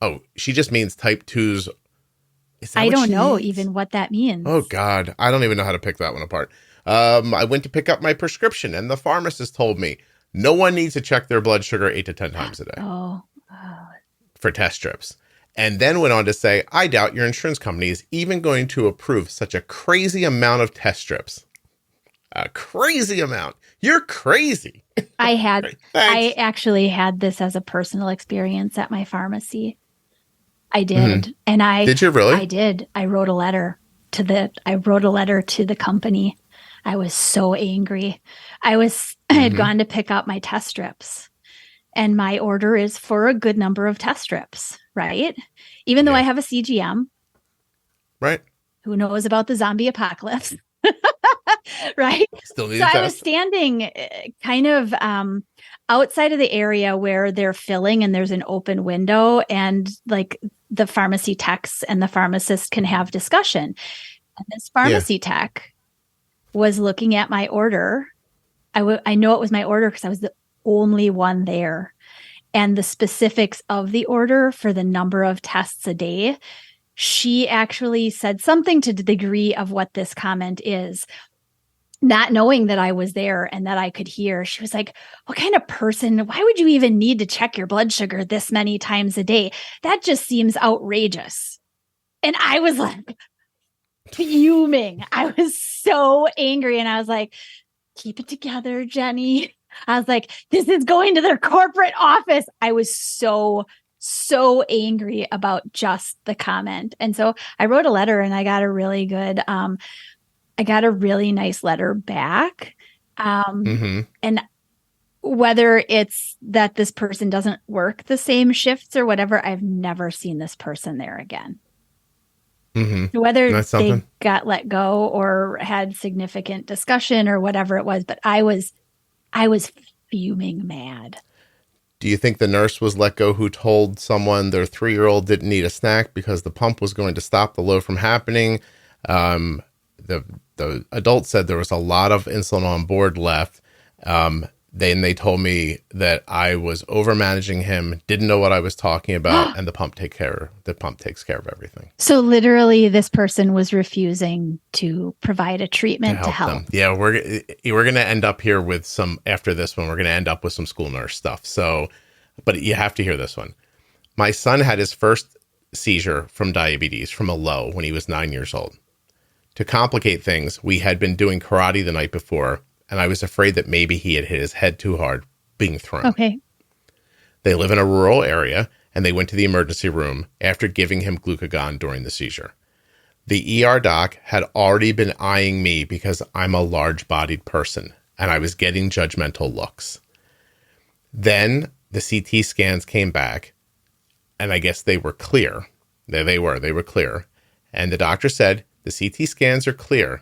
Oh, she just means type 2s. I don't know even what that means. Oh, God. I don't even know how to pick that one apart. I went to pick up my prescription and the pharmacist told me no one needs to check their blood sugar 8 to 10 times a day for test strips. And then went on to say, I doubt your insurance company is even going to approve such a crazy amount of test strips. A crazy amount. You're crazy. I actually had this as a personal experience at my pharmacy. I did. And Did you really? I did. I wrote a letter to the company. I was so angry. I had gone to pick up my test strips and my order is for a good number of test strips, right? Even though I have a CGM. Right. Who knows about the zombie apocalypse? Right. Still need so I was standing kind of outside of the area where they're filling and there's an open window and like the pharmacy techs and the pharmacist can have discussion. And this pharmacy tech was looking at my order. I know it was my order because I was the only one there. And the specifics of the order for the number of tests a day, she actually said something to the degree of what this comment is. Not knowing that I was there and that I could hear, she was like, what kind of person, why would you even need to check your blood sugar this many times a day? That just seems outrageous. And I was like fuming. I was so angry. And I was like, keep it together, Jenny. I was like, this is going to their corporate office. I was so angry about just the comment. And so I wrote a letter and I got a really good, I got a really nice letter back. And whether it's that this person doesn't work the same shifts or whatever, I've never seen this person there again. Whether they got let go or had significant discussion or whatever it was, but I was fuming mad. Do you think the nurse was let go who told someone their 3-year-old didn't need a snack because the pump was going to stop the low from happening? The adult said there was a lot of insulin on board left. They told me that I was over managing him, didn't know what I was talking about, and the pump takes care of everything. So literally this person was refusing to provide a treatment to help. Them. Yeah, we're going to end up here with some, after this one, we're going to end up with some school nurse stuff. So, but you have to hear this one. My son had his first seizure from diabetes from a low when he was 9 years old. To complicate things, we had been doing karate the night before, and I was afraid that maybe he had hit his head too hard being thrown. Okay. They live in a rural area, and they went to the emergency room after giving him glucagon during the seizure. The ER doc had already been eyeing me because I'm a large-bodied person, and I was getting judgmental looks. Then the CT scans came back, and I guess they were clear. They were clear. And the doctor said, the CT scans are clear.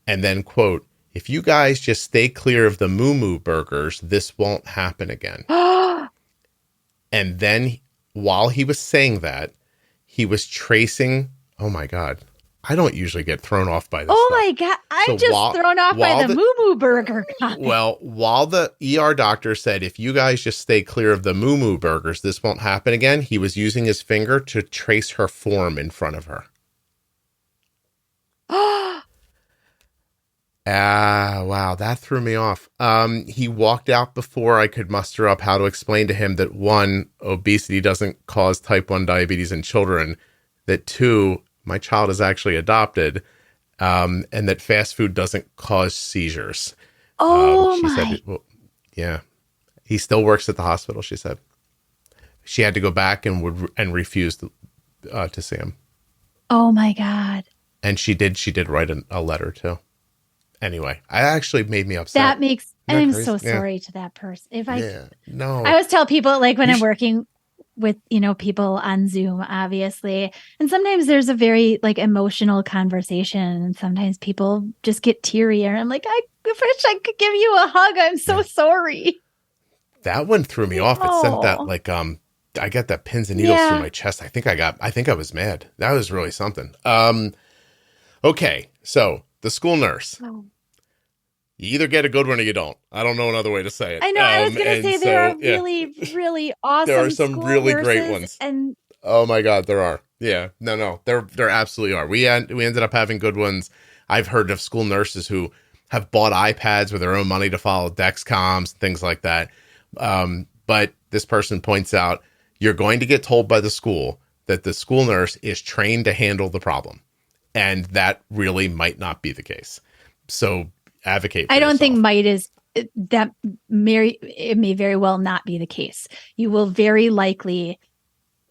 And then, quote, if you guys just stay clear of the moo-moo burgers, this won't happen again. And then while he was saying that, he was tracing, oh my God, I don't usually get thrown off by this Oh stuff. my God, I'm thrown off by the moo-moo burger comment. Well, while the ER doctor said, if you guys just stay clear of the moo-moo burgers, this won't happen again, he was using his finger to trace her form in front of her. Wow, that threw me off. He walked out before I could muster up how to explain to him that one, obesity doesn't cause type 1 diabetes in children, that two, my child is actually adopted, and that fast food doesn't cause seizures. Oh She my. said, well, yeah, he still works at the hospital, she said. She had to go back and refuse to see him. Oh my God. And she did write a letter too. Anyway, I actually made me upset. That makes, and I'm crazy? so sorry to that person. No. I always tell people, like, when I'm working with, people on Zoom, obviously, and sometimes there's a very like emotional conversation, and sometimes people just get teary, and I'm like, I wish I could give you a hug. I'm so sorry. That one threw me off. It sent that like, I got that pins and needles through my chest. I think I was mad. That was really something. Okay. So the school nurse. Oh. You either get a good one or you don't. I don't know another way to say it. I know. I was going to say there are really, really awesome. There are some really great ones. And oh my God, there are. Yeah, no, there absolutely are. We ended up having good ones. I've heard of school nurses who have bought iPads with their own money to follow Dexcoms, things like that. But this person points out, you're going to get told by the school that the school nurse is trained to handle the problem, and that really might not be the case. So advocate for I don't yourself. think might is that it may very well not be the case. You will very likely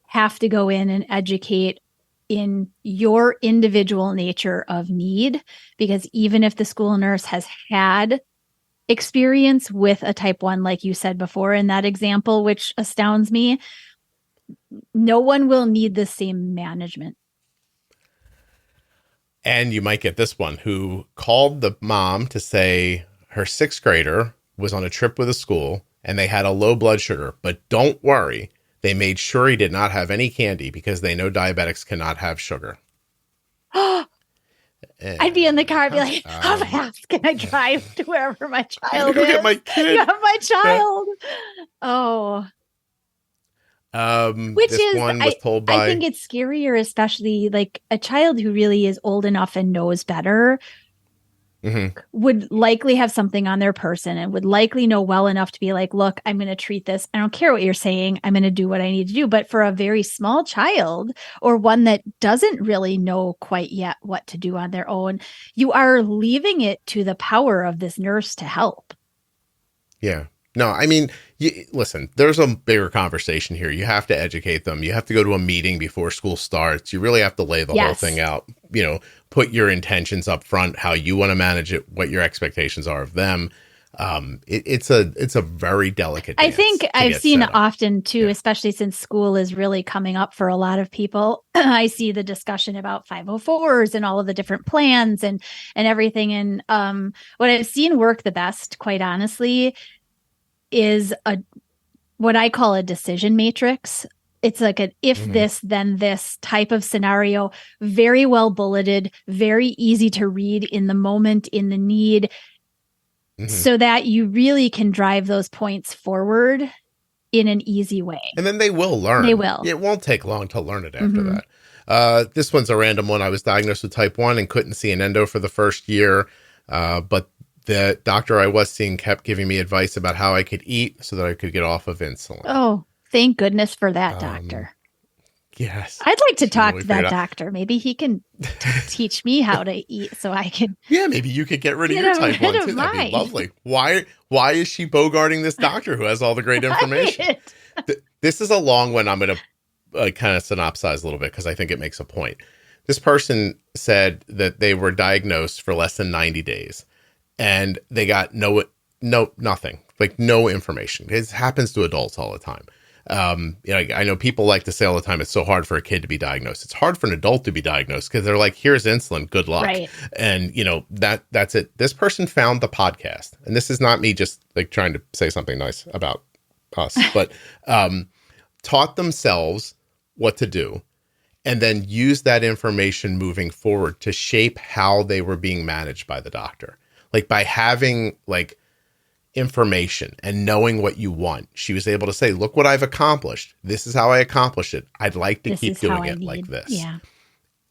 have to go in and educate in your individual nature of need, because even if the school nurse has had experience with a type 1, like you said before in that example, which astounds me, no one will need the same management. And you might get this one who called the mom to say her 6th grader was on a trip with a school and they had a low blood sugar, but don't worry, they made sure he did not have any candy because they know diabetics cannot have sugar. I'd be in the car, I'd be like, how fast can I drive to wherever my child go is? get my kid. You have my child. Oh. Which this is, one was told by, I think it's scarier, especially like a child who really is old enough and knows better would likely have something on their person and would likely know well enough to be like, look, I'm going to treat this. I don't care what you're saying. I'm going to do what I need to do. But for a very small child or one that doesn't really know quite yet what to do on their own, you are leaving it to the power of this nurse to help. Yeah. No, I mean, listen, there's a bigger conversation here. You have to educate them. You have to go to a meeting before school starts. You really have to lay the whole thing out, put your intentions up front, how you want to manage it, what your expectations are of them. It's a very delicate dance. I think I've seen often too, especially since school is really coming up for a lot of people. I see the discussion about 504s and all of the different plans and everything. And what I've seen work the best, quite honestly, is what I call a decision matrix. It's like an if this, then this type of scenario, very well bulleted, very easy to read in the moment, in the need, so that you really can drive those points forward in an easy way. And then they will learn. They will. It won't take long to learn it after that. This one's a random one. I was diagnosed with type 1 and couldn't see an endo for the first year, but the doctor I was seeing kept giving me advice about how I could eat so that I could get off of insulin. Oh, thank goodness for that doctor. Yes. I'd like to talk to that doctor. Maybe he can teach me how to eat so I can. Yeah, maybe you could get rid of your type 1 too. That'd be lovely. Why is she bogarting this doctor who has all the great information? This is a long one. I'm going to kind of synopsize a little bit because I think it makes a point. This person said that they were diagnosed for less than 90 days. And they got nothing, like no information. It happens to adults all the time. I know people like to say all the time, it's so hard for a kid to be diagnosed. It's hard for an adult to be diagnosed because they're like, here's insulin, good luck. Right. And that's it. This person found the podcast, and this is not me just like trying to say something nice about us, but taught themselves what to do. And then use that information moving forward to shape how they were being managed by the doctor. Like by having like information and knowing what you want, she was able to say, look what I've accomplished. This is how I accomplished it. I'd like to keep doing it like this. Yeah.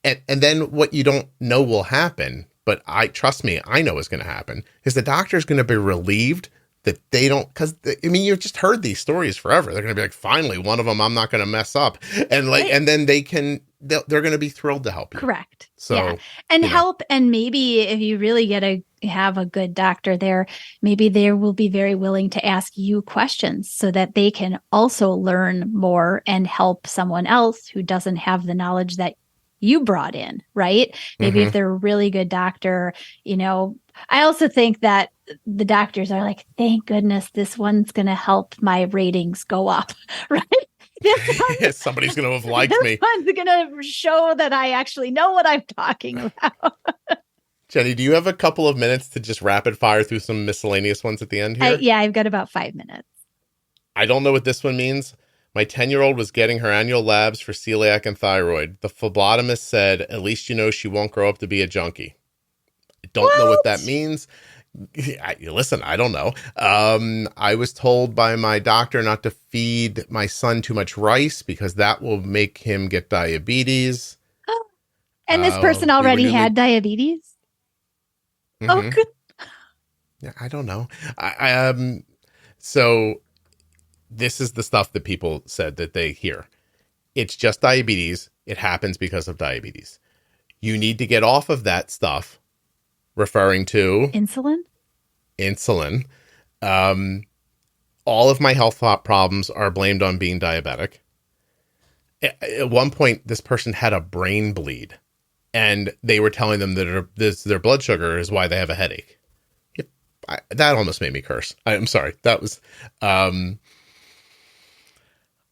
And then what you don't know will happen, but trust me, I know what's going to happen, is the doctor's going to be relieved that they don't, because I mean, you've just heard these stories forever. They're going to be like, finally, one of them I'm not going to mess up. And like, and then they're going to be thrilled to help you. Correct. So, yeah. And help. And maybe if you really have a good doctor there, maybe they will be very willing to ask you questions so that they can also learn more and help someone else who doesn't have the knowledge that you brought in, right? Maybe if they're a really good doctor, I also think that the doctors are like, thank goodness this one's going to help my ratings go up, right? Somebody's going to have liked me. This one's going to show that I actually know what I'm talking about. Jenny, do you have a couple of minutes to just rapid fire through some miscellaneous ones at the end here? Yeah, I've got about 5 minutes. I don't know what this one means. My 10-year-old was getting her annual labs for celiac and thyroid. The phlebotomist said, at least you know she won't grow up to be a junkie. I don't know what that means. Listen, I don't know. I was told by my doctor not to feed my son too much rice because that will make him get diabetes. And this person already had diabetes? Oh, good. Yeah, I don't know. So this is the stuff that people said that they hear. It's just diabetes. It happens because of diabetes. You need to get off of that stuff, referring to insulin. All of my health problems are blamed on being diabetic. At one point, this person had a brain bleed, and they were telling them that their blood sugar is why they have a headache. That almost made me curse. I'm sorry. That was...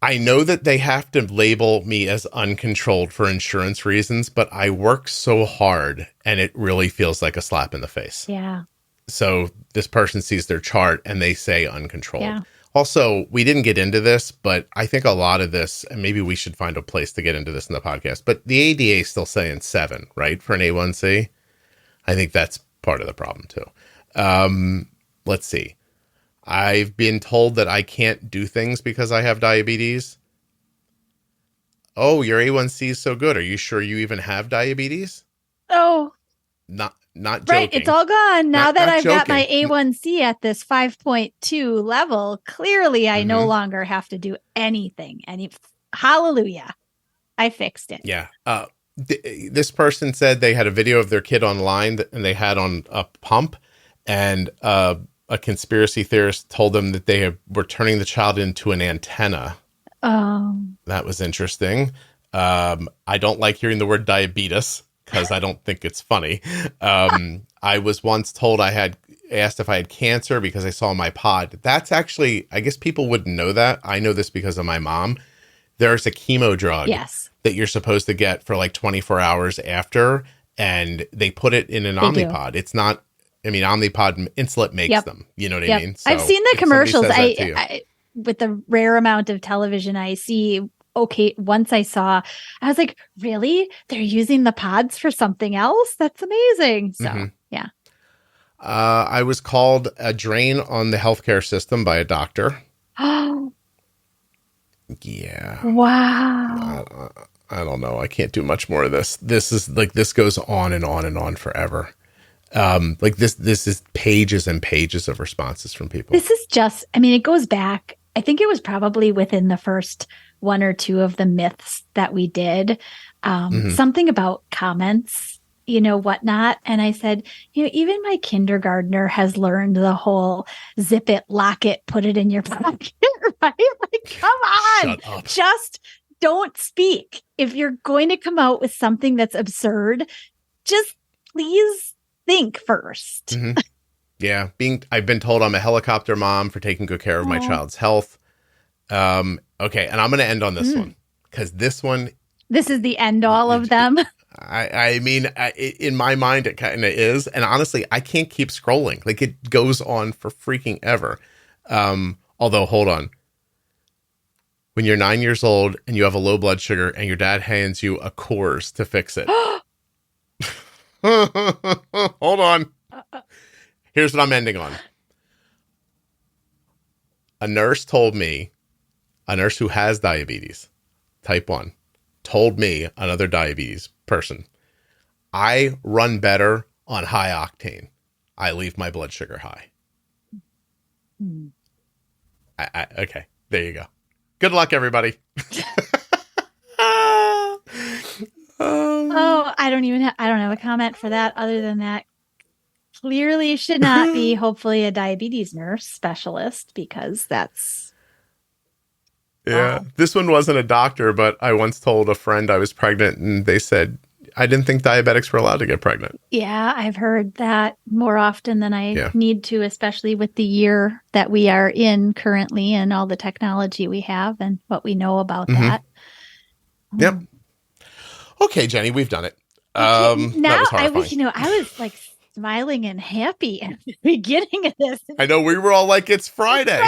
I know that they have to label me as uncontrolled for insurance reasons, but I work so hard and it really feels like a slap in the face. Yeah. So this person sees their chart and they say uncontrolled. Yeah. Also, we didn't get into this, but I think a lot of this, and maybe we should find a place to get into this in the podcast, but the ADA is still saying 7, right? For an A1C. I think that's part of the problem too. Let's see. I've been told that I can't do things because I have diabetes. Oh, your A1C is so good. Are you sure you even have diabetes? Oh. Not joking. Right, it's all gone. Now that I've got my A1C at this 5.2 level, clearly I no longer have to do anything. Hallelujah. I fixed it. Yeah. This person said they had a video of their kid online and they had on a pump, and a conspiracy theorist told them that they were turning the child into an antenna. Oh. That was interesting. I don't like hearing the word diabetes because I don't think it's funny. I was once told I had asked if I had cancer because I saw my pod. That's actually, I guess people wouldn't know that. I know this because of my mom. There's a chemo drug that you're supposed to get for like 24 hours after, and they put it in an Omnipod. It's not, I mean, Omnipod, Insulet makes them. You know what I mean? So I've seen the commercials. I with the rare amount of television I see. Okay, once I was like, really? They're using the pods for something else? That's amazing. So, yeah. I was called a drain on the healthcare system by a doctor. Oh. Yeah. Wow. I don't know. I can't do much more of this. This goes on and on and on forever. This is pages and pages of responses from people. This is just, it goes back. I think it was probably within the first 1 or 2 of the myths that we did. Something about comments, whatnot. And I said, even my kindergartner has learned the whole zip it, lock it, put it in your pocket, right? Like, come on, Shut up. Just don't speak. If you're going to come out with something that's absurd, just please think first. Yeah. I've been told I'm a helicopter mom for taking good care of my child's health. Okay. And I'm going to end on this one because this is the end all of them. I mean, in my mind, it kind of is. And honestly, I can't keep scrolling. Like, it goes on for freaking ever. Although, hold on. When you're 9 years old and you have a low blood sugar and your dad hands you a Coors to fix it. Hold on. Here's what I'm ending on. A nurse who has diabetes, type 1, told me, another diabetes person, I run better on high octane, I leave my blood sugar high. Okay, there you go. Good luck, everybody. I don't have a comment for that other than that. Clearly should not be, hopefully, a diabetes nurse specialist, because that's... Yeah, this one wasn't a doctor, but I once told a friend I was pregnant, and they said, I didn't think diabetics were allowed to get pregnant. Yeah, I've heard that more often than I need to, especially with the year that we are in currently and all the technology we have and what we know about that. Yep. Okay, Jenny, we've done it. Now that was I was like smiling and happy at the beginning of this. I know, we were all like, it's Friday.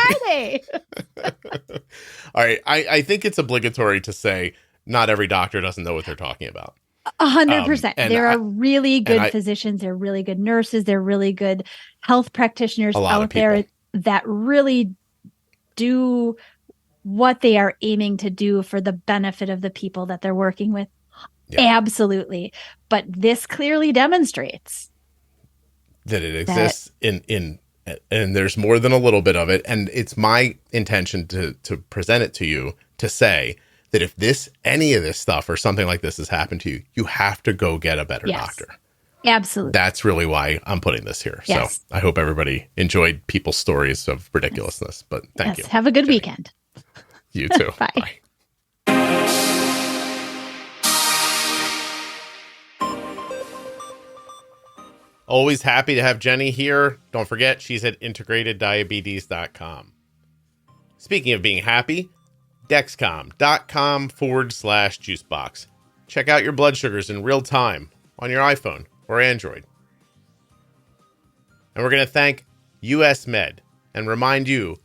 All right. I think it's obligatory to say not every doctor doesn't know what they're talking about. 100%. There are really good physicians. There are really good nurses. There are really good health practitioners out there that really do what they are aiming to do for the benefit of the people that they're working with. Yeah. Absolutely. But this clearly demonstrates that it exists and there's more than a little bit of it. And it's my intention to present it to you to say that if any of this stuff or something like this has happened to you, you have to go get a better doctor. Absolutely. That's really why I'm putting this here. Yes. So I hope everybody enjoyed people's stories of ridiculousness, but thank you. Have a good weekend. You too. Bye. Bye. Always happy to have Jenny here. Don't forget, she's at integrateddiabetes.com. Speaking of being happy, Dexcom.com/juicebox. Check out your blood sugars in real time on your iPhone or Android. And we're going to thank US Med and remind you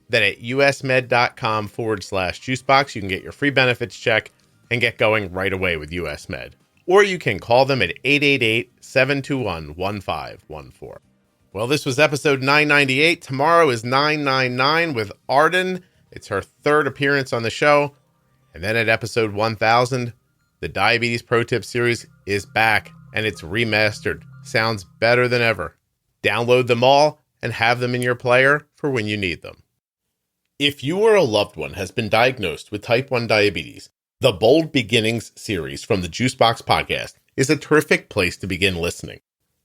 that at usmed.com/juicebox, you can get your free benefits check and get going right away with US Med. Or you can call them at 888-721-1514. Well, this was episode 998. Tomorrow is 999 with Arden. It's her third appearance on the show. And then at episode 1000, the Diabetes Pro Tip series is back, and it's remastered. Sounds better than ever. Download them all and have them in your player for when you need them. If you or a loved one has been diagnosed with type 1 diabetes, the Bold Beginnings series from the Juicebox Podcast is a terrific place to begin listening.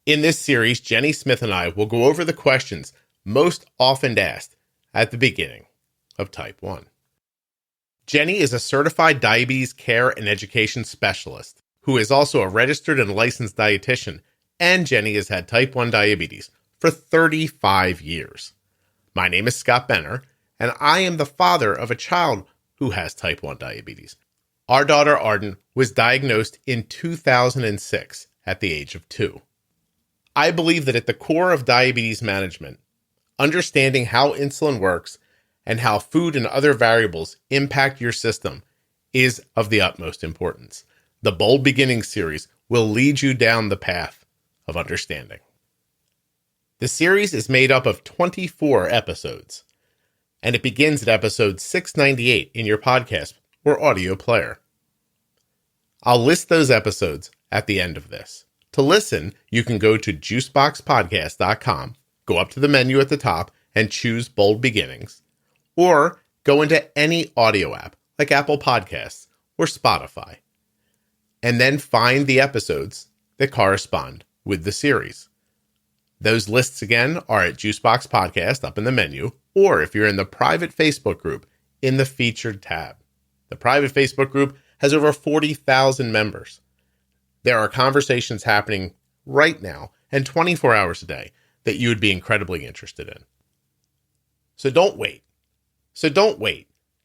In this series, Jenny Smith and I will go over the questions most often asked at the beginning of type 1. Jenny is a certified diabetes care and education specialist who is also a registered and licensed dietitian, and Jenny has had type 1 diabetes for 35 years. My name is Scott Benner, and I am the father of a child who has type 1 diabetes. Our daughter Arden was diagnosed in 2006 at the age of 2. I believe that at the core of diabetes management, understanding how insulin works and how food and other variables impact your system is of the utmost importance. The Bold Beginnings series will lead you down the path of understanding. The series is made up of 24 episodes, and it begins at episode 698 in your podcast or audio player. I'll list those episodes at the end of this. To listen, you can go to juiceboxpodcast.com, go up to the menu at the top and choose Bold Beginnings, or go into any audio app like Apple Podcasts or Spotify, and then find the episodes that correspond with the series. Those lists again are at Juicebox Podcast up in the menu, or if you're in the private Facebook group, in the featured tab. The private Facebook group has over 40,000 members. There are conversations happening right now and 24 hours a day that you would be incredibly interested in. So don't wait.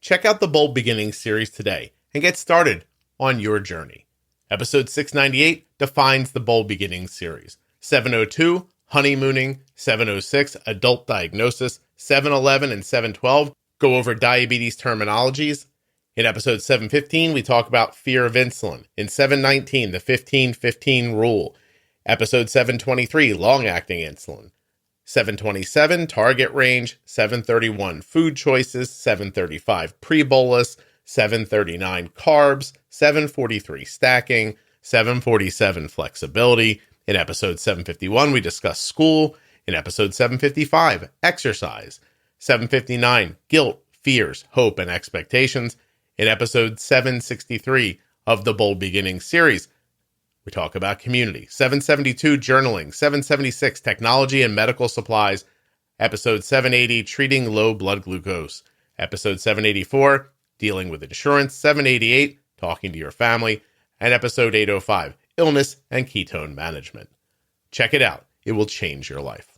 Check out the Bold Beginnings series today and get started on your journey. Episode 698 defines the Bold Beginnings series. 702, honeymooning. 706, adult diagnosis. 711 and 712 go over diabetes terminologies. In episode 715, we talk about fear of insulin. In 719, the 15-15 rule. Episode 723, long-acting insulin. 727, target range. 731, food choices. 735, pre-bolus. 739, carbs. 743, stacking. 747, flexibility. In episode 751, we discuss school. In episode 755, exercise. 759, guilt, fears, hope, and expectations. In episode 763 of the Bold Beginnings series, we talk about community. 772, journaling. 776, technology and medical supplies. Episode 780, treating low blood glucose. Episode 784, dealing with insurance. 788, talking to your family. And episode 805, illness and ketone management. Check it out. It will change your life.